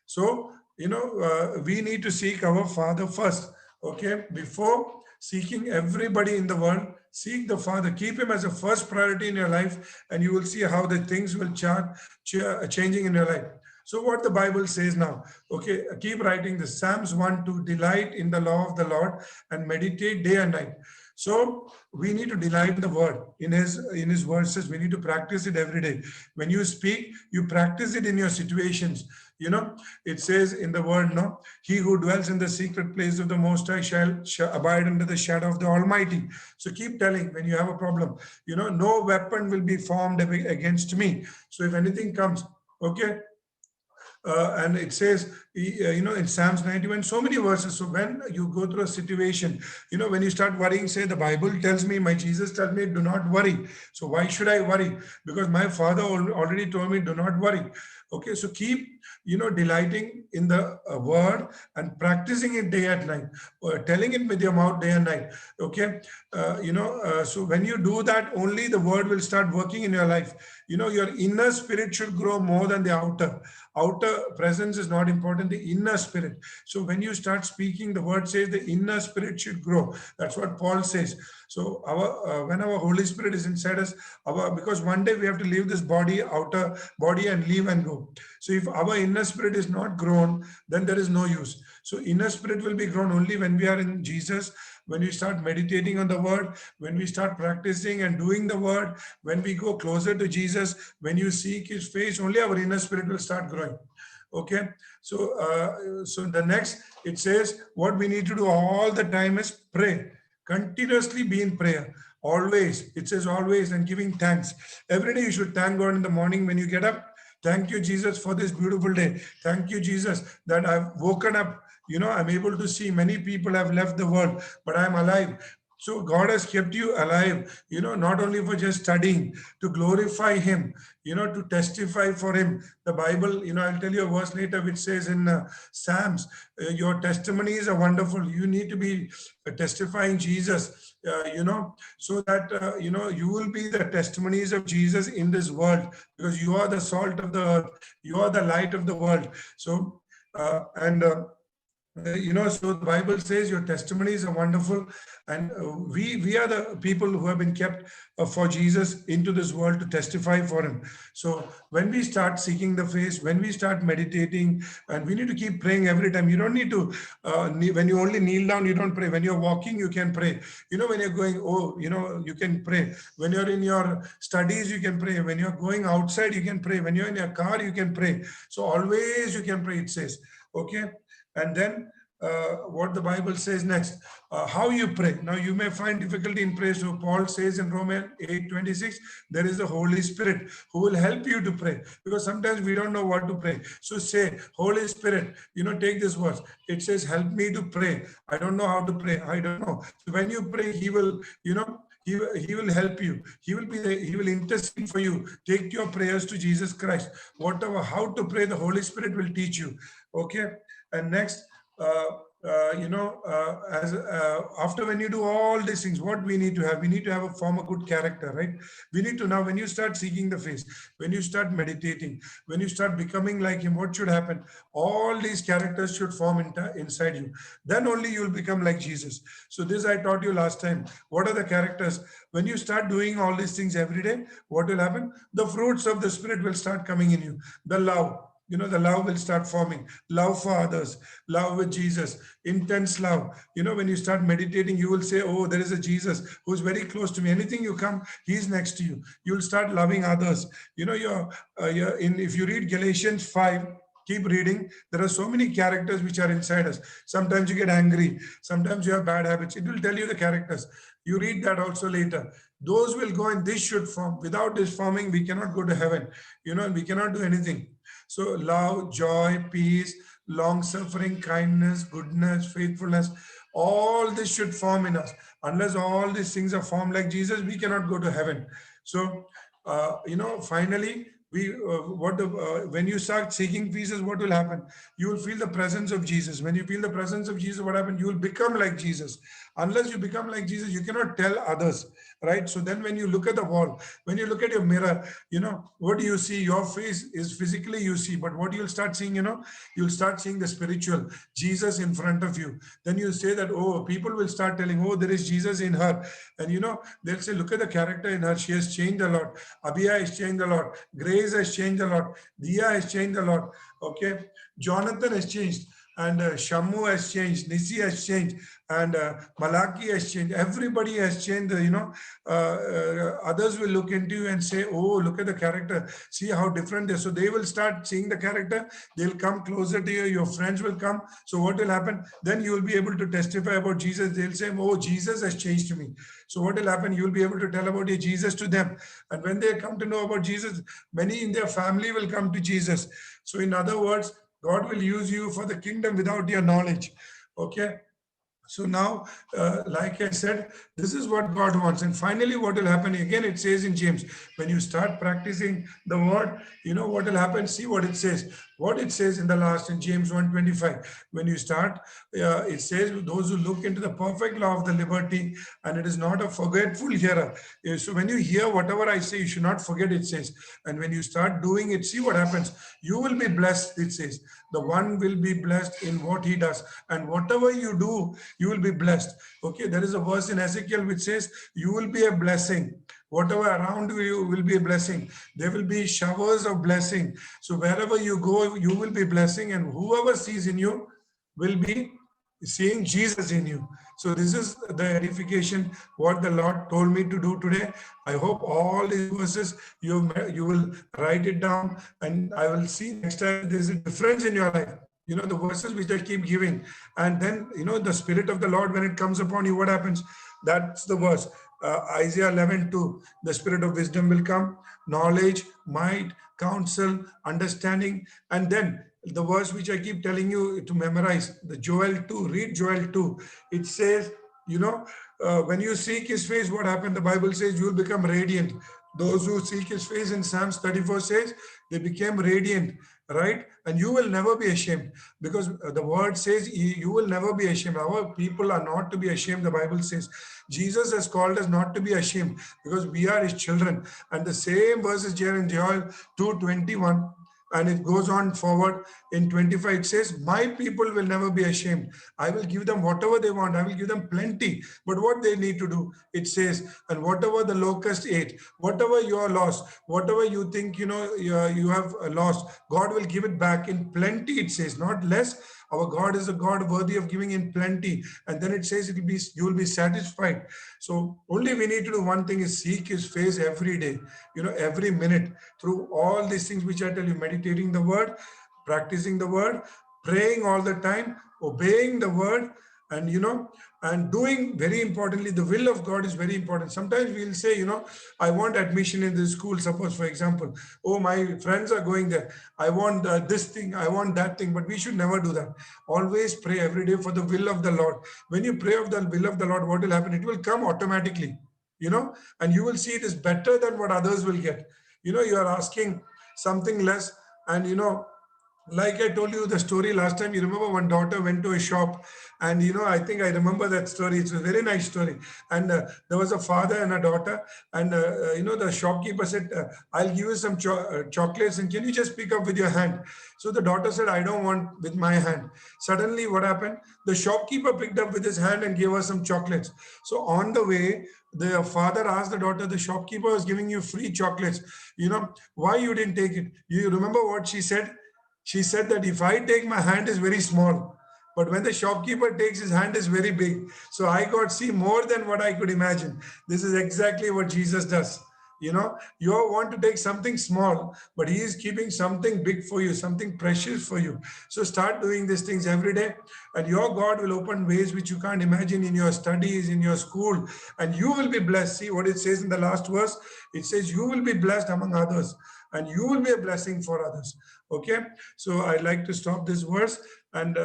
So, we need to seek our Father first. Okay, before seeking everybody in the world, seek the Father. Keep Him as a first priority in your life, and you will see how the things will changing in your life. So what the Bible says now, okay, keep writing this. Psalms 1, to delight in the law of the Lord and meditate day and night. So we need to delight in the word, in his verses. We need to practice it every day. When you speak, you practice it in your situations. It says in the word, no, he who dwells in the secret place of the Most High shall abide under the shadow of the Almighty. So keep telling when you have a problem, no weapon will be formed against me. So if anything comes, okay, and it says, in Psalms 91, so many verses. So when you go through a situation, when you start worrying, say the Bible tells me, my Jesus tells me, do not worry. So why should I worry? Because my Father already told me, do not worry. Okay, so keep, delighting in the word and practicing it day and night, or telling it with your mouth day and night. Okay, so when you do that, only the word will start working in your life. Your inner spirit should grow more than the outer. Outer presence is not important, the inner spirit. So when you start speaking, the word says the inner spirit should grow. That's what Paul says. So when our Holy Spirit is inside us, because one day we have to leave this outer body and leave and go. So if our your inner spirit is not grown, then there is no use. So inner spirit will be grown only when we are in Jesus, when we start meditating on the word, when we start practicing and doing the word, when we go closer to Jesus, when you seek his face, only our inner spirit will start growing. Okay, so the next, it says what we need to do all the time is pray. Continuously be in prayer. Always, it says always, and giving thanks. Every day you should thank God in the morning when you get up. Thank you, Jesus, for this beautiful day. Thank you, Jesus, that I've woken up. You know, I'm able to see many people have left the world, but I'm alive. So God has kept you alive, you know, not only for just studying, to glorify him, you know, to testify for him. The Bible, you know, I'll tell you a verse later which says in Psalms, your testimonies are wonderful. You need to be testifying Jesus, you know, so that, you know, you will be the testimonies of Jesus in this world, because you are the salt of the earth. You are the light of the world. So, you know, so the Bible says your testimonies are wonderful, and we are the people who have been kept for Jesus into this world to testify for him. So when we start seeking the face, when we start meditating, and we need to keep praying every time. You don't need to, when you only kneel down, you don't pray. When you're walking, you can pray. You know, when you're going, oh, you know, you can pray. When you're in your studies, you can pray. When you're going outside, you can pray. When you're in your car, you can pray. So always you can pray, it says. Okay. And then what the Bible says next, how you pray. Now you may find difficulty in prayer. So Paul says in Romans 8:26, there is the Holy Spirit who will help you to pray, because sometimes we don't know what to pray. So say, Holy Spirit, you know, take this verse. It says, help me to pray. I don't know how to pray. I don't know. So when you pray, he will, you know, he will help you. He will intercede for you. Take your prayers to Jesus Christ. Whatever, how to pray, the Holy Spirit will teach you. Okay. And next, you know, after when you do all these things, what we need to have? We need to have a form of good character, right? We need to now, when you start seeking the face, when you start meditating, when you start becoming like him, what should happen? All these characters should form inside you. Then only you will become like Jesus. So this I taught you last time. What are the characters? When you start doing all these things every day, what will happen? The fruits of the Spirit will start coming in you. The love. You know, the love will start forming. Love for others, love with Jesus, intense love. You know, when you start meditating, you will say, oh, there is a Jesus who's very close to me. Anything you come, he's next to you. You'll start loving others. You know, if you read Galatians 5, keep reading. There are so many characters which are inside us. Sometimes you get angry. Sometimes you have bad habits. It will tell you the characters. You read that also later. Those will go and this should form. Without this forming, we cannot go to heaven. You know, and we cannot do anything. So love, joy, peace, long-suffering, kindness, goodness, faithfulness, all this should form in us. Unless all these things are formed like Jesus, we cannot go to heaven. So, you know, finally, when you start seeking Jesus, what will happen? You will feel the presence of Jesus. When you feel the presence of Jesus, what happens? You will become like Jesus. Unless you become like Jesus, you cannot tell others, right? So then when you look at the wall, when you look at your mirror, you know, what do you see? Your face is physically you see, but what you'll start seeing, you know, you'll start seeing the spiritual Jesus in front of you. Then you say that, oh, people will start telling, oh, there is Jesus in her. And, you know, they'll say, look at the character in her. She has changed a lot. Abhiya has changed a lot. Grace has changed a lot. Diya has changed a lot. Okay. Jonathan has changed. And Shamu has changed, Nisi has changed, and Malaki has changed. Everybody has changed. You know, others will look into you and say, "Oh, look at the character. See how different they are." So they will start seeing the character. They'll come closer to you. Your friends will come. So what will happen? Then you will be able to testify about Jesus. They'll say, "Oh, Jesus has changed me." So what will happen? You will be able to tell about Jesus to them. And when they come to know about Jesus, many in their family will come to Jesus. So in other words, God will use you for the kingdom without your knowledge. Okay. So now, like I said, this is what God wants. And finally, what will happen? Again, it says in James, when you start practicing the word, you know what will happen? See what it says. What it says in the last, in James 1:25. When you start, it says, those who look into the perfect law of the liberty, and it is not a forgetful hearer. So when you hear whatever I say, you should not forget, it says. And when you start doing it, see what happens. You will be blessed, it says. The one will be blessed in what he does. And whatever you do, you will be blessed. Okay, there is a verse in Ezekiel which says, you will be a blessing. Whatever around you will be a blessing. There will be showers of blessing. So wherever you go, you will be blessing, and whoever sees in you will be seeing Jesus in you. So this is the edification what the Lord told me to do today. I hope all these verses you will write it down, and I will see next time there's a difference in your life. You know, the verses which I keep giving, and then the Spirit of the Lord, when it comes upon you, what happens? That's the verse. Isaiah 11:2. The Spirit of wisdom will come, knowledge, might, counsel, understanding, and then the verse which I keep telling you to memorize, the Joel 2, read Joel 2. It says, when you seek his face, what happened? The Bible says you will become radiant. Those who seek his face in Psalms 34 says they became radiant, right? And you will never be ashamed, because the word says you will never be ashamed. Our people are not to be ashamed. The Bible says Jesus has called us not to be ashamed because we are his children. And the same verse is here in Joel 2:21. And it goes on forward in 25. It says, my people will never be ashamed. I will give them whatever they want. I will give them plenty. But what they need to do, it says, and whatever the locust ate, whatever you are lost, whatever you think, you have lost, God will give it back in plenty. It says, not less. Our God is a God worthy of giving in plenty. And then it says you will be satisfied. So only we need to do one thing, is seek his face every day, every minute, through all these things which I tell you, meditating the word, practicing the word, praying all the time, obeying the word, and doing, very importantly, the will of God is very important. Sometimes we'll say, I want admission in this school. Suppose, for example, oh, my friends are going there. I want this thing. I want that thing. But we should never do that. Always pray every day for the will of the Lord. When you pray of the will of the Lord, what will happen? It will come automatically, and you will see it is better than what others will get. You are asking something less, and like I told you the story last time, you remember one daughter went to a shop, and I think I remember that story. It's a very nice story. And there was a father and a daughter, and the shopkeeper said, I'll give you some chocolates, and can you just pick up with your hand? So the daughter said, I don't want with my hand. Suddenly what happened? The shopkeeper picked up with his hand and gave her some chocolates. So on the way, the father asked the daughter, the shopkeeper was giving you free chocolates. Why you didn't take it? You remember what she said? She said that if I take, my hand is very small, but when the shopkeeper takes, his hand is very big. So I got see more than what I could imagine. This is exactly what Jesus does. You want to take something small, but he is keeping something big for you, something precious for you. So start doing these things every day, and your God will open ways which you can't imagine in your studies, in your school, and you will be blessed. See what it says in the last verse? It says you will be blessed among others, and you will be a blessing for others. Okay, so I'd like to stop this verse, and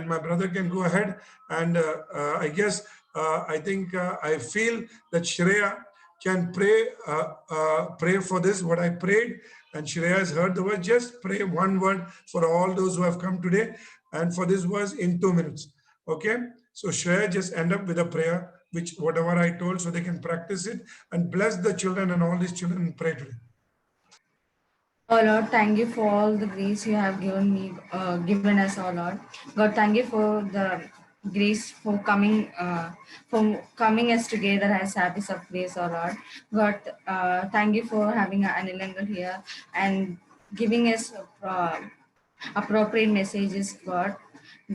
my brother can go ahead. And I guess I think I feel that Shreya can pray for this, what I prayed, and Shreya has heard the word. Just pray one word for all those who have come today, and for this verse in 2 minutes. Okay, so Shreya, just end up with a prayer, which whatever I told, so they can practice it and bless the children and all these children and pray today. Oh Lord, thank you for all the grace you have given us, oh Lord. God, thank you for the grace for coming us together as habits of grace, oh Lord. God, thank you for having Anilangal here and giving us appropriate messages, God.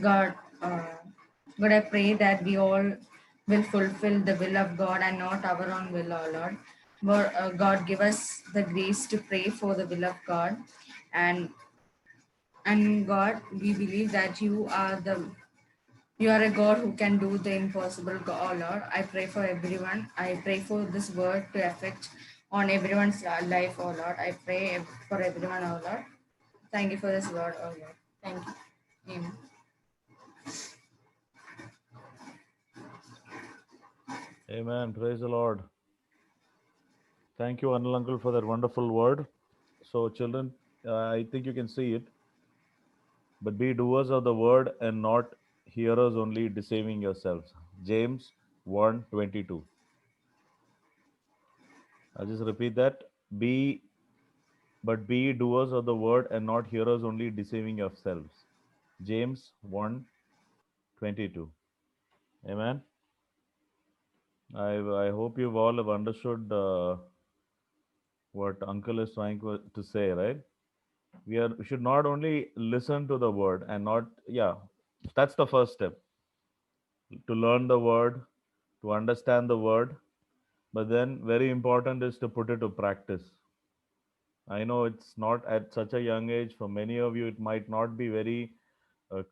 God, God, I pray that we all will fulfill the will of God and not our own will, oh Lord. God, give us the grace to pray for the will of God, and God, we believe that you are a God who can do the impossible, oh Lord. I pray for everyone. I pray for this word to affect on everyone's life, oh Lord. I pray for everyone, oh Lord. Thank you for this word, oh Lord. Thank you. Amen. Amen. Praise the Lord. Thank you, Anil Uncle, for that wonderful word. So, children, I think you can see it. But be doers of the word and not hearers only, deceiving yourselves. James 1:22. I'll just repeat that. Be doers of the word and not hearers only, deceiving yourselves. James 1:22. Amen. I hope you all have understood what uncle is trying to say, right? We should not only listen to the word and not, yeah, that's the first step, to learn the word, to understand the word, but then very important is to put it to practice. I know it's not at such a young age. For many of you, it might not be very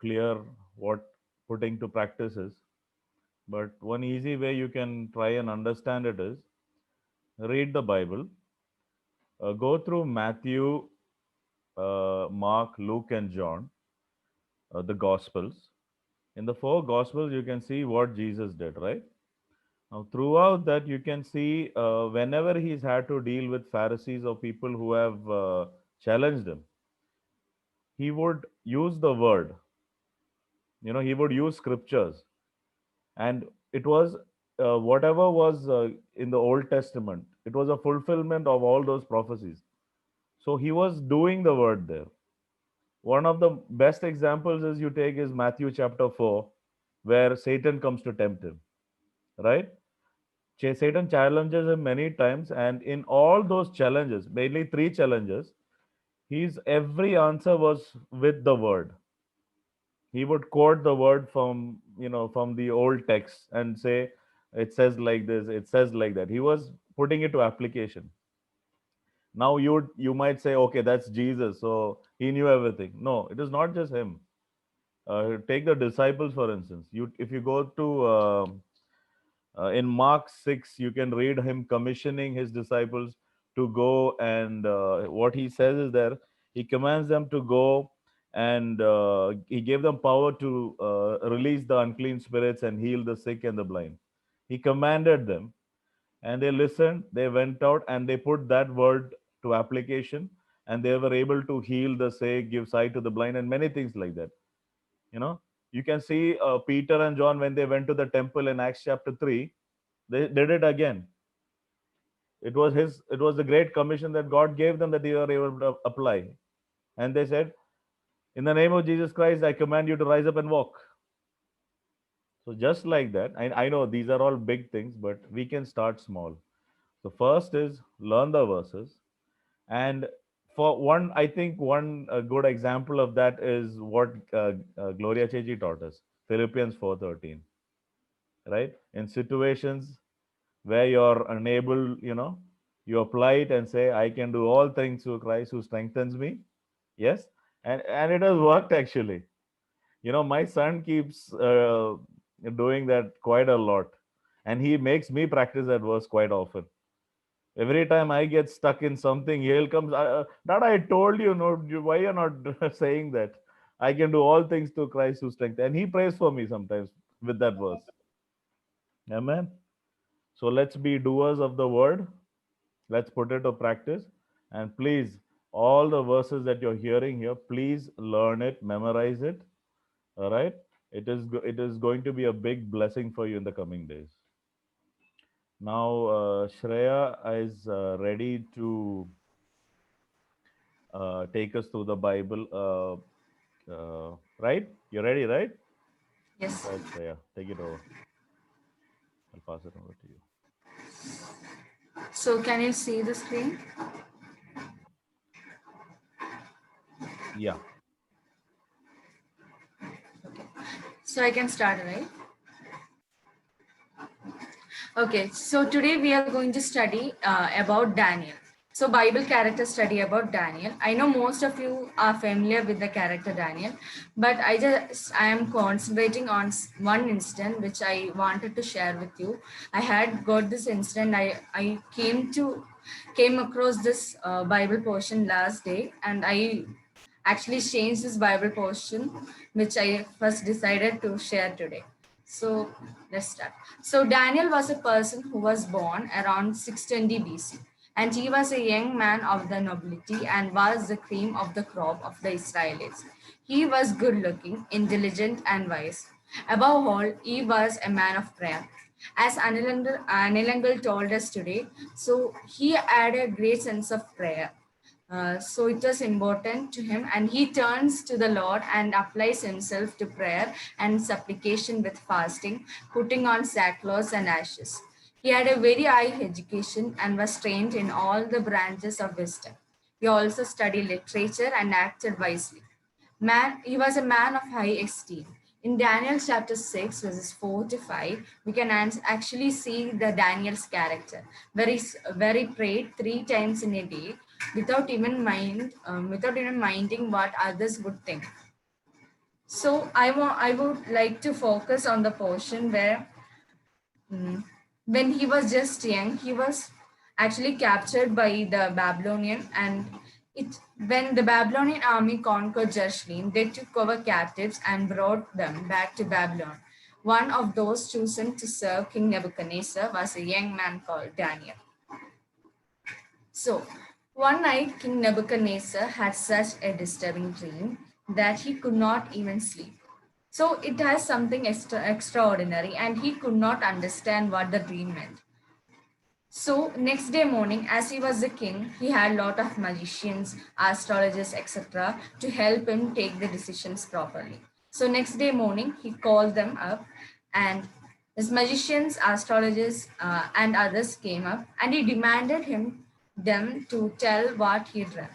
clear what putting to practice is. But one easy way you can try and understand it is read the Bible, go through Matthew, Mark, Luke, and John, the Gospels. In the four Gospels, you can see what Jesus did, right? Now, throughout that, you can see whenever he's had to deal with Pharisees or people who have challenged him, he would use the word. He would use scriptures, and it was whatever was in the Old Testament. It was a fulfillment of all those prophecies. So he was doing the word there. One of the best examples is you take is Matthew chapter 4, where Satan comes to tempt him, right? Satan challenges him many times, and in all those challenges, mainly three challenges, his every answer was with the word. He would quote the word from the old text and say, it says like this, it says like that. He was putting it to application. Now you might say, okay, that's Jesus, so he knew everything. No, it is not just him. Take the disciples, for instance. If you go to in Mark 6, you can read him commissioning his disciples to go, and what he says is there, he commands them to go, and he gave them power to release the unclean spirits and heal the sick and the blind. He commanded them, and they listened, they went out, and they put that word to application, and they were able to heal the sick, give sight to the blind, and many things like that. You can see Peter and John, when they went to the temple in Acts chapter 3, they did it again. It was the great commission that God gave them, that they were able to apply. And they said, in the name of Jesus Christ, I command you to rise up and walk. So just like that, I know these are all big things, but we can start small. So first is learn the verses. And for one, I think one good example of that is what Gloria Cheji taught us, Philippians 4:13, right? In situations where you're unable, you apply it and say, I can do all things through Christ who strengthens me. Yes. And it has worked, actually. My son keeps doing that quite a lot, and he makes me practice that verse quite often. Every time I get stuck in something, he'll come, Dad, I told you, no, why you're not saying that? I can do all things through Christ who strengthens. And he prays for me sometimes with that verse. Amen. So let's be doers of the word. Let's put it to practice. And please, all the verses that you're hearing here, please learn it, memorize it. All right. It is going to be a big blessing for you in the coming days. Now, Shreya is ready to take us through the Bible. Right? You're ready, right? Yes. Right, Shreya, take it over. I'll pass it over to you. So can you see the screen? Yeah. So I can start, right? Okay, so today we are going to study about Daniel. So Bible character study about Daniel. I know most of you are familiar with the character Daniel, but I am concentrating on one incident which I wanted to share with you. I had got this incident. I came across this Bible portion last day, and I actually changed this Bible portion, which I first decided to share today. So let's start. So Daniel was a person who was born around 620 BC, and he was a young man of the nobility and was the cream of the crop of the Israelites. He was good looking, intelligent, and wise. Above all, he was a man of prayer. As Anil told us today, so he had a great sense of prayer. So it was important to him, and he turns to the Lord and applies himself to prayer and supplication with fasting, putting on sackcloth and ashes. He had a very high education and was trained in all the branches of wisdom. He also studied literature and acted wisely. He was a man of high esteem. In Daniel chapter 6, verses 4 to 5, we can actually see the Daniel's character, where he prayed 3 times in a day without even minding what others would think. So I would like to focus on the portion where when he was just young, he was actually captured by the Babylonian, and when the Babylonian army conquered Jerusalem, they took over captives and brought them back to Babylon. One of those chosen to serve King Nebuchadnezzar was a young man called Daniel. So one night, King Nebuchadnezzar had such a disturbing dream that he could not even sleep. So it has something extraordinary, and he could not understand what the dream meant. So next day morning, as he was the king, he had a lot of magicians, astrologers, etc. to help him take the decisions properly. So next day morning, he called them up, and his magicians, astrologers, and others came up, and he demanded them to tell what he dreamt.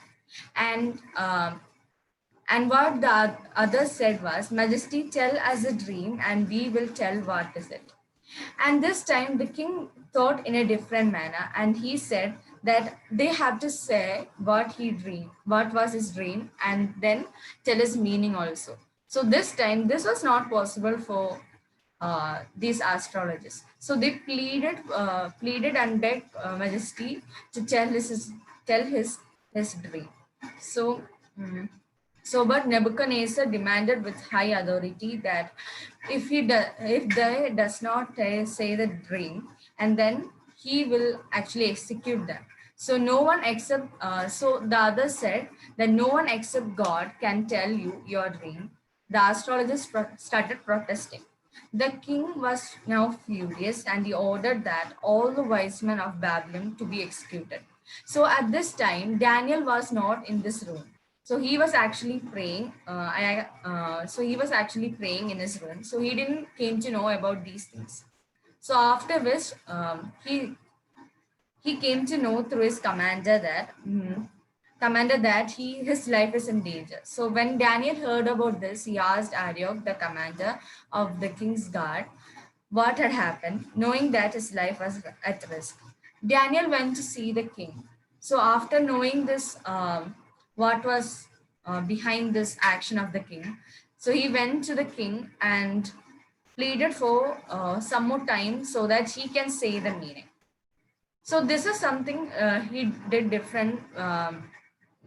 And what the others said was, Majesty, tell us a dream and we will tell what is it. And this time the king thought in a different manner, and he said that they have to say what was his dream, and then tell his meaning also. So this time this was not possible for these astrologers. So they pleaded and begged Majesty to tell his dream. But Nebuchadnezzar demanded with high authority that if they does not say the dream, and then he will actually execute them. So no one except so the others said that no one except God can tell you your dream. The astrologers started protesting. The king was now furious, and he ordered that all the wise men of Babylon to be executed. So at this time, Daniel was not in this room. So he was actually praying. So he was actually praying in his room. So he didn't came to know about these things. So after which he came to know through his commander that his life is in danger. So when Daniel heard about this, he asked Arioch, the commander of the king's guard, what had happened, knowing that his life was at risk. Daniel went to see the king. So after knowing this, what was behind this action of the king, so he went to the king and pleaded for some more time so that he can say the meaning. So this is something he did different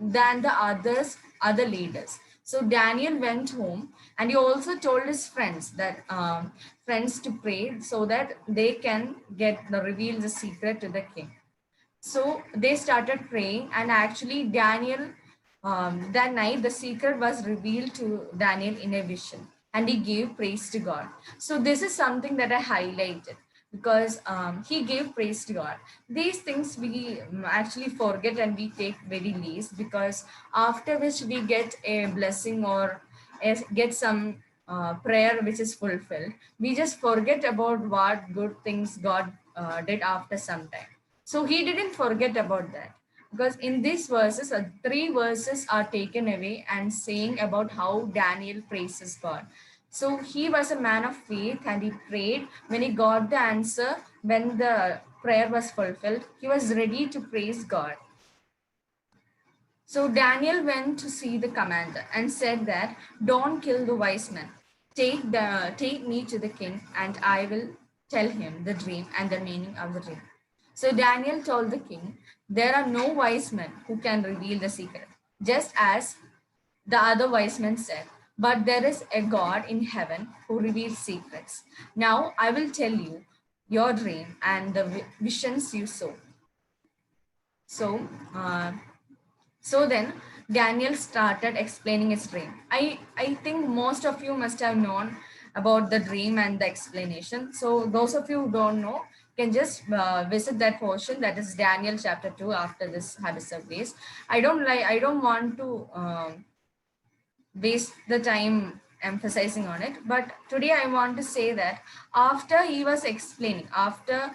than the other leaders. So Daniel went home, and he also told his friends that friends to pray so that they can reveal the secret to the king. So they started praying, and actually Daniel, that night the secret was revealed to Daniel in a vision, and he gave praise to God. So this is something that I highlighted, because he gave praise to God. These things we actually forget and we take very least, because after which we get a blessing or get some prayer which is fulfilled, we just forget about what good things God did after some time. So he didn't forget about that, because in these verses, 3 verses are taken away and saying about how Daniel praises God. So he was a man of faith, and he prayed. When he got the answer, when the prayer was fulfilled, he was ready to praise God. So Daniel went to see the commander and said that, don't kill the wise men. Take me to the king, and I will tell him the dream and the meaning of the dream. So Daniel told the king, there are no wise men who can reveal the secret, just as the other wise men said, but there is a God in heaven who reveals secrets. Now I will tell you your dream and the visions you saw. So then Daniel started explaining his dream. I think most of you must have known about the dream and the explanation. So those of you who don't know can just visit that portion, that is Daniel chapter 2 after this habits of grace. I don't want to waste the time emphasizing on it. But today I want to say that after he was explaining, after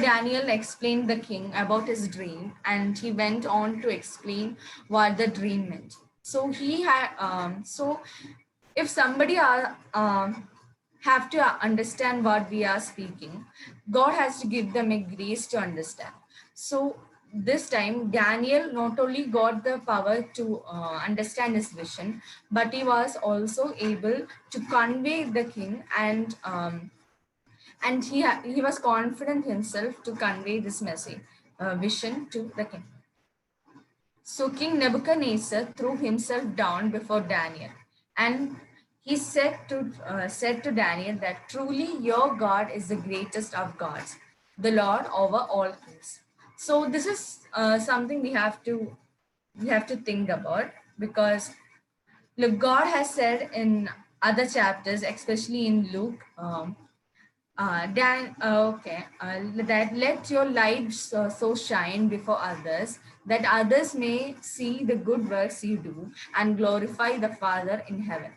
Daniel explained the king about his dream, and he went on to explain what the dream meant. So he had, so if somebody are, have to understand what we are speaking, God has to give them a grace to understand. So this time, Daniel not only got the power to understand his vision, but he was also able to convey the king, and he was confident himself to convey this message, vision to the king. So King Nebuchadnezzar threw himself down before Daniel, and he said to Daniel that truly your God is the greatest of gods, the Lord over all kings. So this is something we have to think about, because look, God has said in other chapters, especially in Luke, that let your light so shine before others, that others may see the good works you do and glorify the Father in heaven.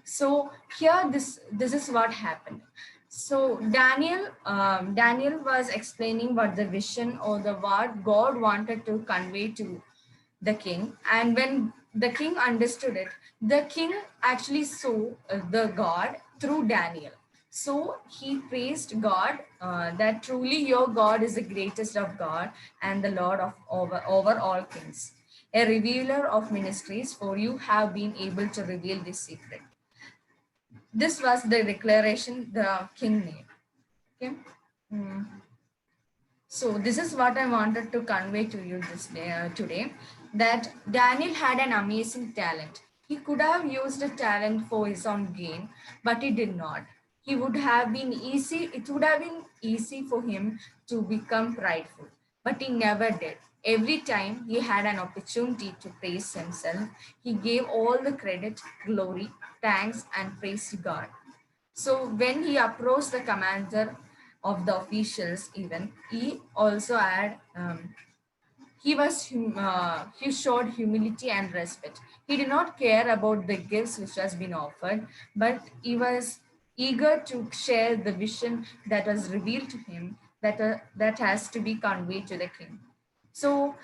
So here, this is what happened. So Daniel was explaining what the vision or the what God wanted to convey to the king, and when the king understood it, the king actually saw the God through Daniel. So he praised God, that truly your God is the greatest of God and the Lord of over all kings, a revealer of ministries, for you have been able to reveal this secret. This was the declaration the king made. Okay. So this is what I wanted to convey to you this day, today, that Daniel had an amazing talent. He could have used a talent for his own gain, but he did not. It would have been easy for him to become prideful, but he never did. Every time he had an opportunity to praise himself, he gave all the credit, glory, thanks, and praise to God. So when he approached the commander of the officials, even he also had he showed humility and respect. He did not care about the gifts which has been offered, but he was eager to share the vision that was revealed to him, that has to be conveyed to the king. So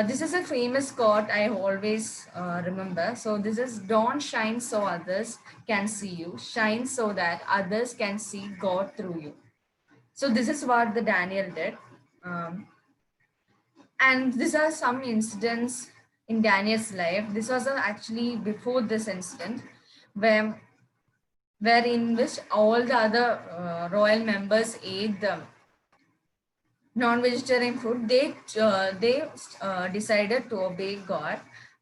this is a famous quote I always remember. So this is, don't shine so others can see you, shine so that others can see God through you. So this is what the Daniel did. And these are some incidents in Daniel's life. This was actually before this incident, where in which all the other royal members ate the non-vegetarian food. They decided to obey God.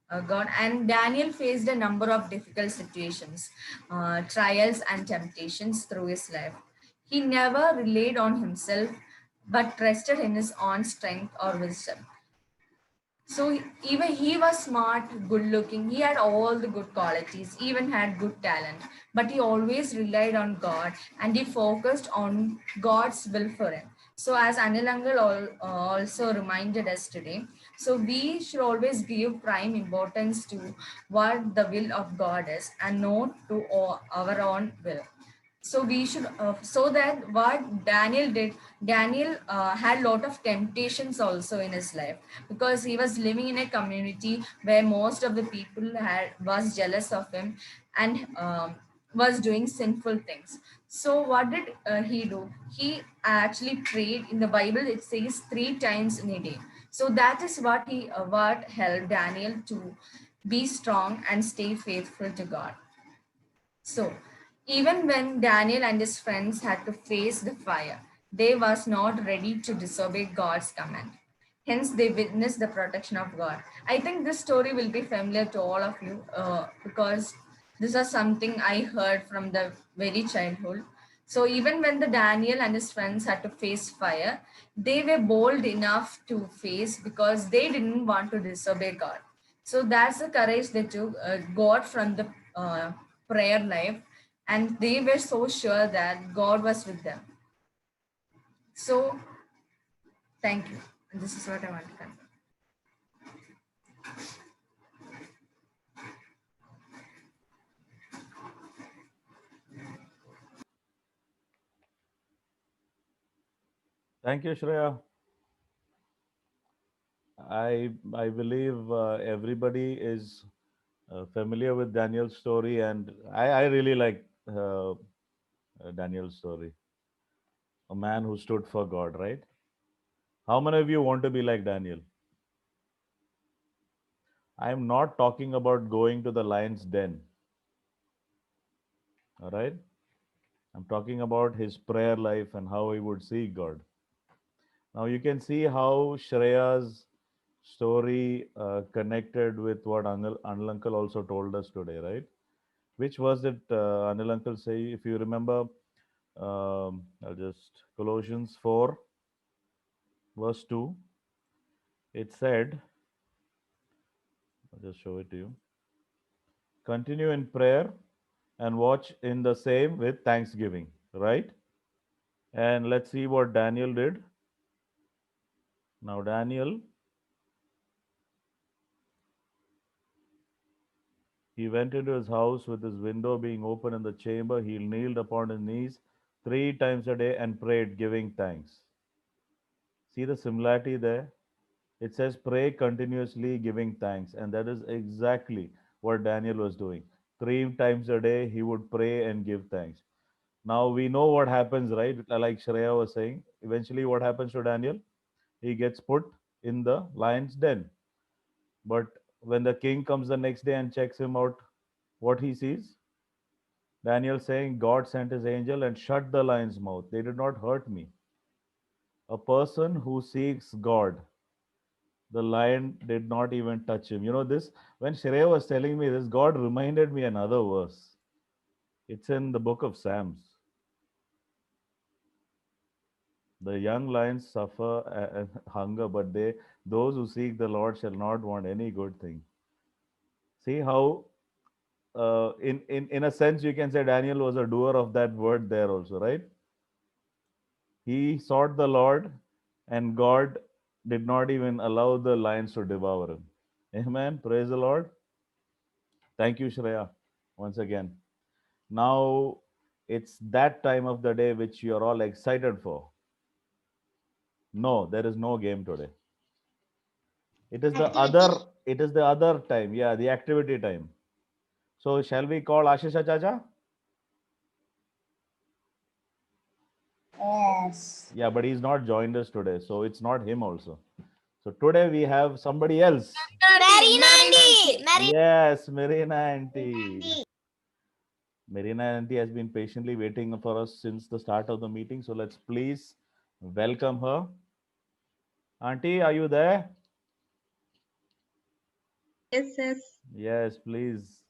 And Daniel faced a number of difficult situations, trials and temptations through his life. He never relied on himself, but trusted in his own strength or wisdom. So even he was smart, good looking, he had all the good qualities, even had good talent, but he always relied on God, and he focused on God's will for him. So as Anil Uncle also reminded us today, so we should always give prime importance to what the will of God is, and not to our own will. So we should, so that what Daniel did, Daniel had a lot of temptations also in his life, because he was living in a community where most of the people was jealous of him, and was doing sinful things. So what did he do? He actually prayed. In the Bible it says 3 times in a day. So that is what helped Daniel to be strong and stay faithful to God. So even when Daniel and his friends had to face the fire, they was not ready to disobey God's command. Hence, they witnessed the protection of God. I think this story will be familiar to all of you, because this is something I heard from the very childhood. So even when the Daniel and his friends had to face fire, they were bold enough to face, because they didn't want to disobey God. So that's the courage they took, got from the prayer life, and they were so sure that God was with them. So thank you. This is what I want to convey. Thank you, Shreya. I believe everybody is familiar with Daniel's story, and I really like Daniel's story. A man who stood for God, right? How many of you want to be like Daniel? I am not talking about going to the lion's den, all right? I'm talking about his prayer life and how he would seek God. Now you can see how Shreya's story connected with what Anil Uncle also told us today, right? Which was did Anil Uncle say? If you remember, I'll just Colossians 4, verse 2. It said, I'll just show it to you. Continue in prayer and watch in the same with thanksgiving, right? And let's see what Daniel did. Now, Daniel, he went into his house with his window being open in the chamber. He kneeled upon his knees 3 times a day and prayed, giving thanks. See the similarity there? It says, pray continuously, giving thanks. And that is exactly what Daniel was doing. 3 times a day, he would pray and give thanks. Now we know what happens, right? Like Shreya was saying, eventually what happens to Daniel? He gets put in the lion's den. But when the king comes the next day and checks him out, what he sees? Daniel saying, God sent his angel and shut the lion's mouth. They did not hurt me. A person who seeks God, the lion did not even touch him. You know, this, when Shreya was telling me this, God reminded me another verse. It's in the book of Psalms. The young lions suffer hunger, but those who seek the Lord shall not want any good thing. See how, in a sense, you can say Daniel was a doer of that word there also, right? He sought the Lord, and God did not even allow the lions to devour him. Amen. Praise the Lord. Thank you, Shreya, once again. Now it's that time of the day which you're all excited for. No, there is no game today. It is the other. It is the other time. Yeah, the activity time. So shall we call Ashisha Chacha? Yes. Yeah, but he's not joined us today, so it's not him also. So today we have somebody else. Marina Aunty. Yes, Marina Auntie. Marina Auntie has been patiently waiting for us since the start of the meeting. So let's please welcome her. Auntie, are you there? Yes, yes. Yes, please.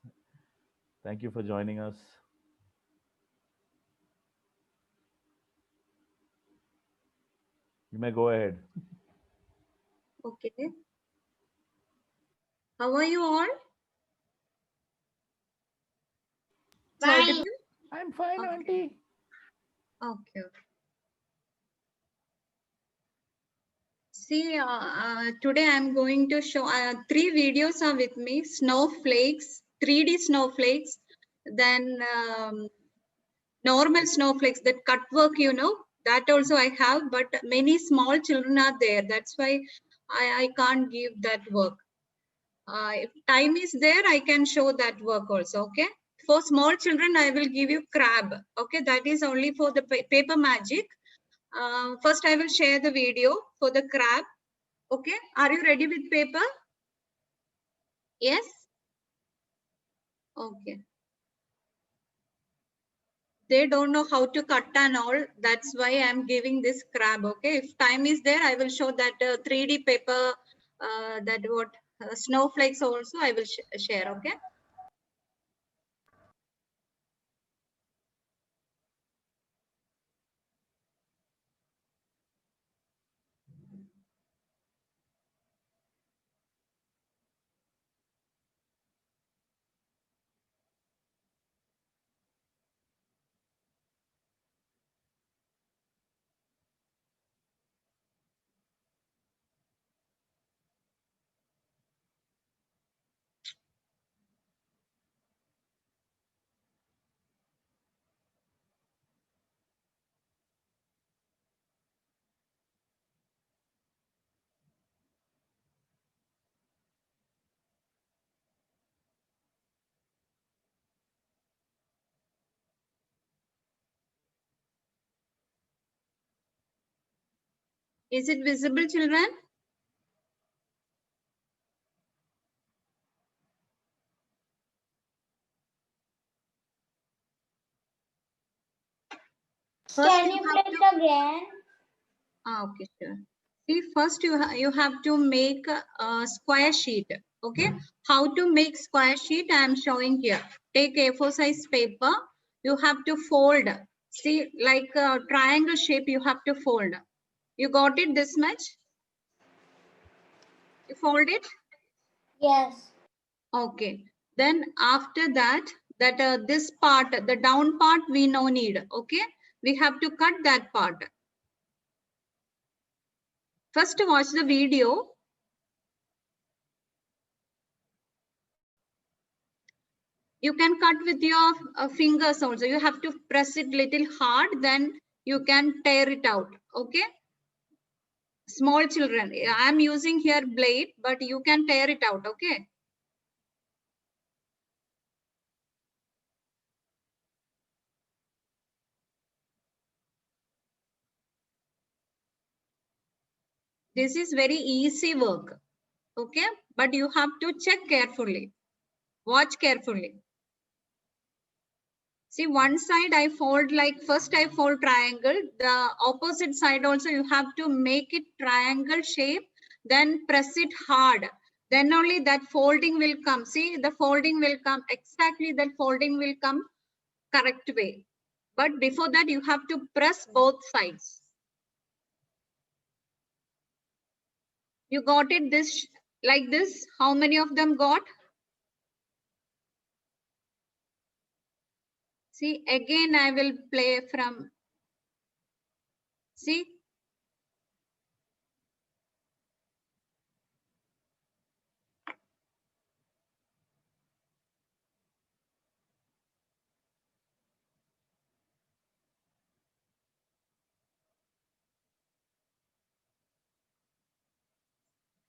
Thank you for joining us. You may go ahead. Okay. How are you all? Fine. I'm fine, Okay. Auntie. Okay. See, today I'm going to show 3 videos are with me. Snowflakes, 3D snowflakes, then normal snowflakes, that cut work, you know, that also I have, but many small children are there. That's why I can't give that work. If time is there, I can show that work also, okay? For small children, I will give you crab, okay? That is only for the paper magic. First, I will share the video for the crab, okay? Are you ready with paper? Yes? Okay. They don't know how to cut and all. That's why I'm giving this crab, okay? If time is there, I will show that 3D paper, that what snowflakes also I will share, okay? Is it visible, children? First Can you you have play to, it again? okay, sure. See, first you have to make a square sheet. Okay, how to make square sheet I am showing here. Take A4 size paper. You have to fold. See, like a triangle shape you have to fold. You got it this much? You fold it? Yes. Okay. Then after that, this part, the down part, we no need. Okay. We have to cut that part. First, watch the video. You can cut with your fingers also. You have to press it little hard, then you can tear it out. Okay. Small children, I am using here blade, but you can tear it out. Okay. This is very easy work. Okay. But you have to check carefully. Watch carefully. See, one side I fold like first I fold triangle. The opposite side also you have to make it triangle shape. Then press it hard. Then only that folding will come. See, the folding will come exactly. That folding will come correct way. But before that, you have to press both sides. You got it this like this. How many of them got? See, again I will play from. See.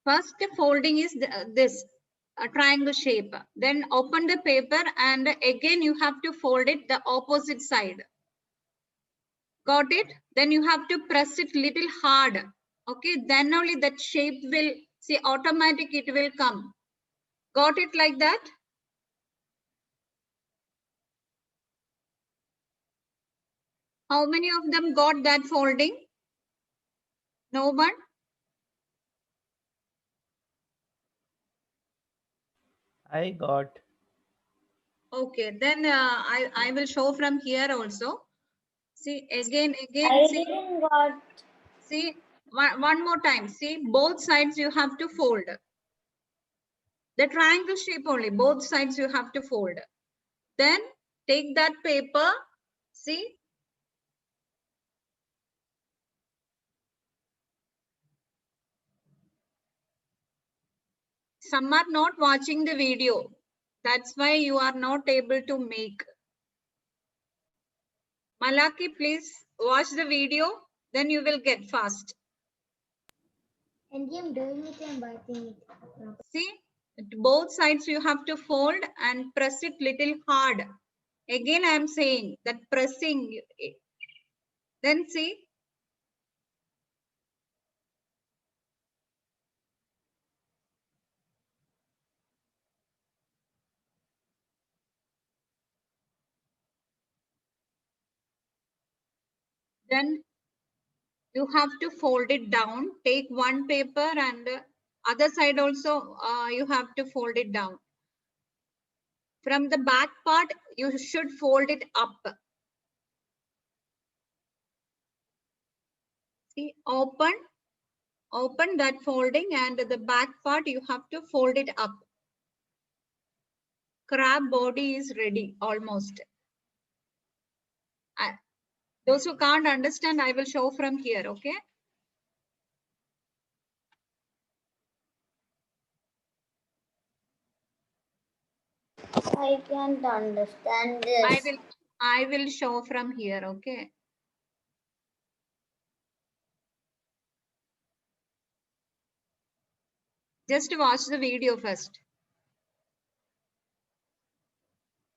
First folding is this a triangle shape. Then open the paper and again you have to fold it the opposite side. Got it? Then you have to press it little hard. Okay, then only that shape will see automatic it will come. Got it like that? How many of them got that folding? No one? I got. Okay, then I will show from here also. See, again, I see. didn't got. See, one more time. See, both sides you have to fold. The triangle shape only, both sides you have to fold. Then take that paper, see. Some are not watching the video. That's why you are not able to make. Malaki, please watch the video, then you will get fast. And I'm doing it and biting it. See, both sides you have to fold and press it little hard. Again, I am saying that pressing. Then see. Then you have to fold it down. Take one paper and other side also you have to fold it down. From the back part, you should fold it up. See, open that folding and the back part you have to fold it up. Crab body is ready almost. Those who can't understand, I will show from here, okay? I can't understand this. I will show from here, okay? Just watch the video first.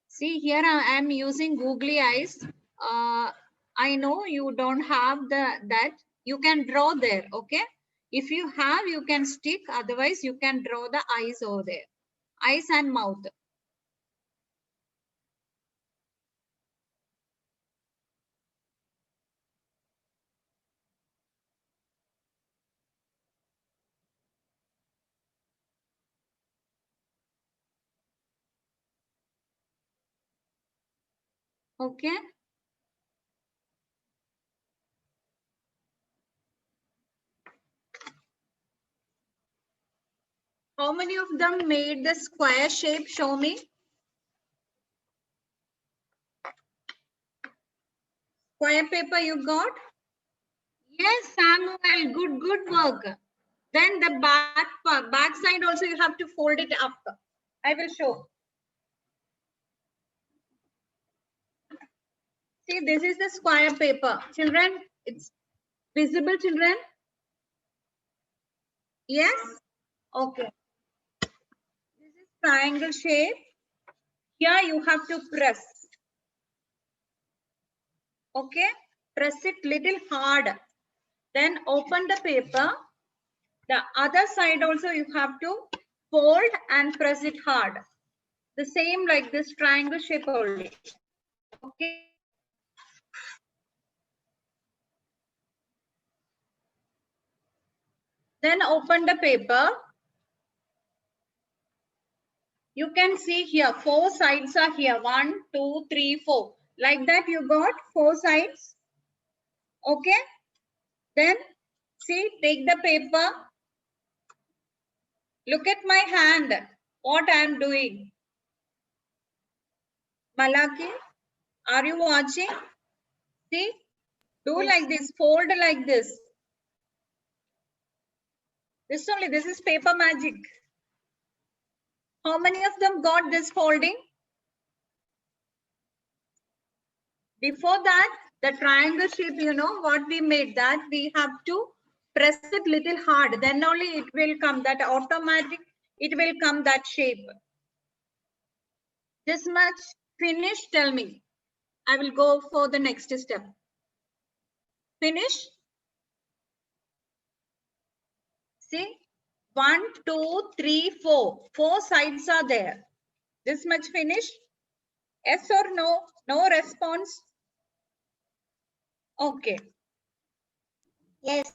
See, here I am using googly eyes. I know you don't have that. You can draw there, okay? If you have, you can stick. Otherwise, you can draw the eyes over there. Eyes and mouth. Okay. How many of them made the square shape? Show me. Square paper you got? Yes, Samuel, good work. Then the back side also you have to fold it up. I will show. See, this is the square paper. Children, it's visible, children? Yes? Okay. This is triangle shape. Here you have to press. Okay? Press it little hard. Then open the paper. The other side also you have to fold and press it hard. The same like this triangle shape only. Okay. Then open the paper. You can see here, 4 sides are here. 1, 2, 3, 4. Like that you got 4 sides. Okay. Then see, take the paper. Look at my hand. What I am doing. Malaki, are you watching? See, do like this, fold like this. This only, this is paper magic. How many of them got this folding? Before that, the triangle shape, you know what we made, that we have to press it little hard. Then only it will come, that automatic, it will come that shape. This much finish, tell me. I will go for the next step. Finish. See, 1, 2, 3, 4. 4 sides are there. This much finish. Yes or no? No response. Okay. Yes.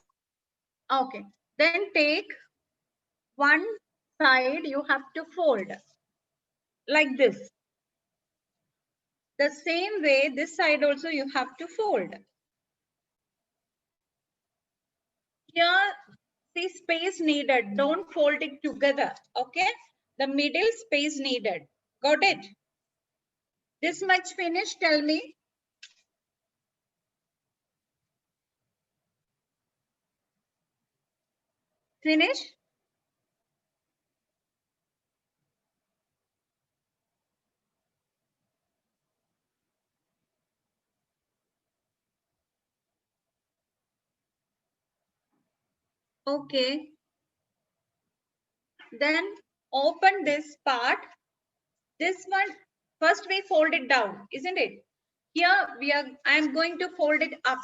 Okay. Then take one side, you have to fold like this. The same way, this side also you have to fold. Here, see, space needed. Don't fold it together. Okay. The middle space needed. Got it? This much finish, tell me. Finish. Okay. Then open this part. This one, first we fold it down, isn't it? Here I am going to fold it up.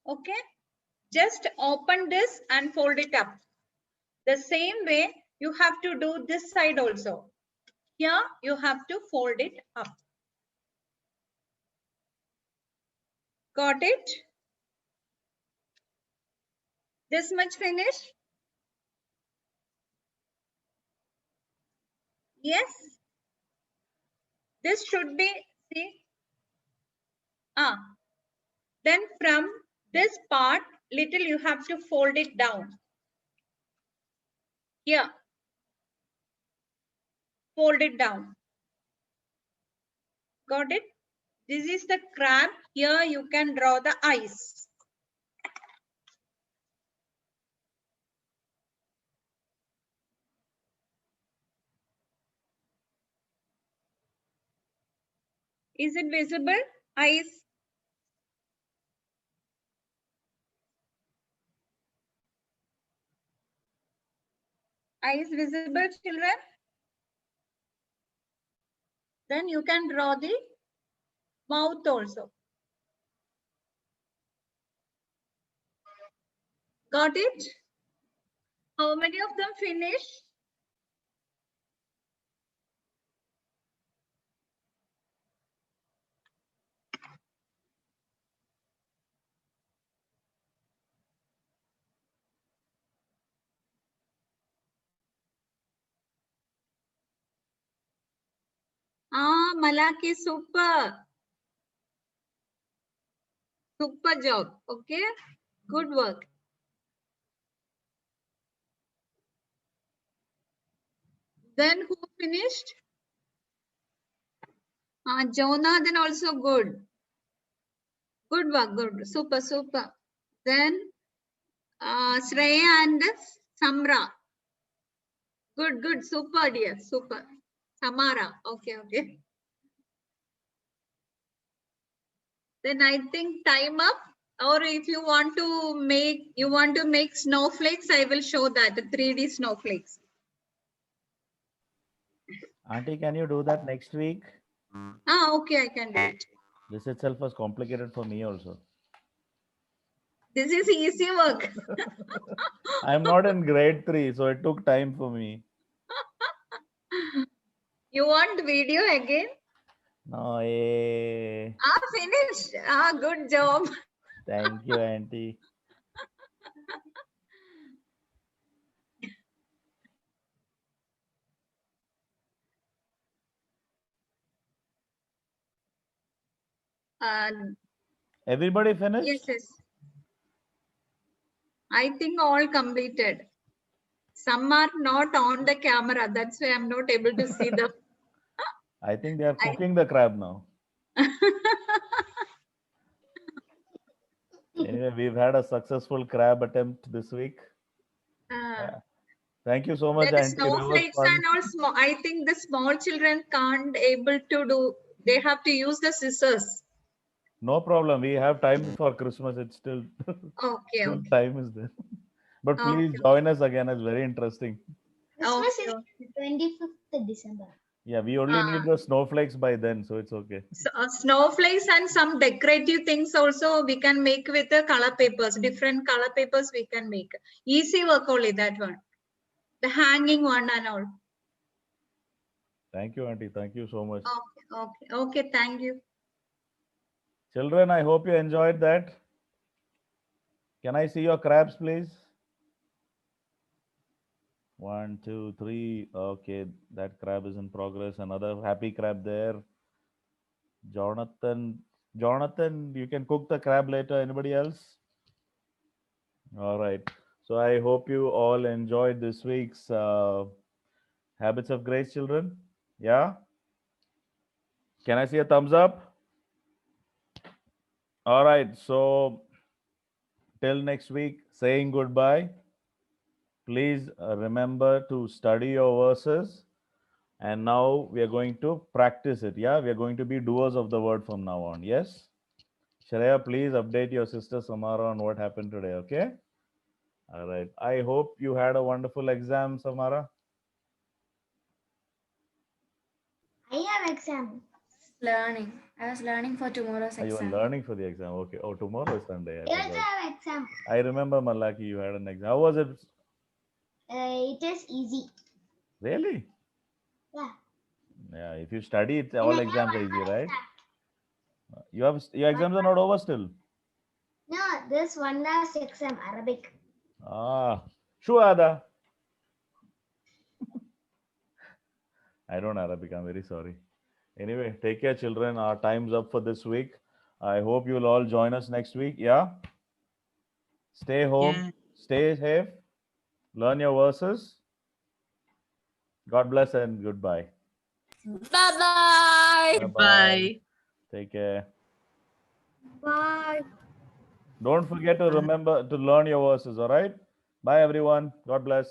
Okay. Just open this and fold it up. The same way you have to do this side also. Here you have to fold it up. Got it? This much finish? Yes. This should be, see. Then from this part, little you have to fold it down. Here. Fold it down. Got it? This is the crab. Here you can draw the eyes. Is it visible? Eyes. Eyes visible, children? Then you can draw the Mouth also. Got it? How many of them finished? Ah, Malaki, super. Super job. Okay. Good work. Then who finished? Jonah, then also good. Good work. Good. Super, super. Then Shreya and Samra. Good, good. Super, dear. Super. Samara. Okay, okay. Then I think time up. Or if you want to make snowflakes, I will show that, the 3D snowflakes. Auntie, can you do that next week? Ah, okay, I can do it. This itself was complicated for me also. This is easy work. I'm not in grade 3, so it took time for me. You want video again? No, eh. Ah, finished. Ah, good job. Thank you, Auntie. Everybody finished? Yes, yes. I think all completed. Some are not on the camera. That's why I'm not able to see them. I think they are cooking the crab now. Anyway, we've had a successful crab attempt this week. Yeah. Thank you so much, That Auntie. is That was snowflakes fun. and all small. I think the small children can't able to do. They have to use the scissors. No problem. We have time for Christmas. It's still, Okay, still okay. time is there. But please Okay. join us again. It's very interesting. Christmas Okay. is 25th December. Yeah, we only need the snowflakes by then, so it's okay. So, snowflakes and some decorative things also we can make with the color papers. Different color papers we can make. Easy work only, that one. The hanging one and all. Thank you, Auntie. Thank you so much. Okay, okay, okay. Thank you. Children, I hope you enjoyed that. Can I see your crabs, please? 1, 2, 3. Okay, that crab is in progress. Another happy crab there. Jonathan, you can cook the crab later. Anybody else? All right. So I hope you all enjoyed this week's Habits of Grace, children. Yeah? Can I see a thumbs up? All right. So till next week, saying goodbye. Please remember to study your verses. And now we are going to practice it. Yeah? We are going to be doers of the word from now on. Yes? Shreya, please update your sister Samara on what happened today. Okay? All right. I hope you had a wonderful exam, Samara. I have exam. Learning. I was learning for tomorrow's You are exam. learning for the exam. Okay. Oh, tomorrow is Sunday. I also have exam. I remember, Malaki, you had an exam. How was it? It is easy. Really? Yeah. Yeah. If you study, it's And all I have exams are one easy, more right? exam. Your exams are not over still. No, this one last exam, Arabic. Ah, Shuada. I don't Arabic. I'm very sorry. Anyway, take care, children. Our time's up for this week. I hope you'll all join us next week. Yeah. Stay home. Yeah. Stay safe. Learn your verses. God bless and goodbye. Bye-bye. Goodbye. Take care. Bye. Don't forget to remember to learn your verses. All right. Bye, everyone. God bless.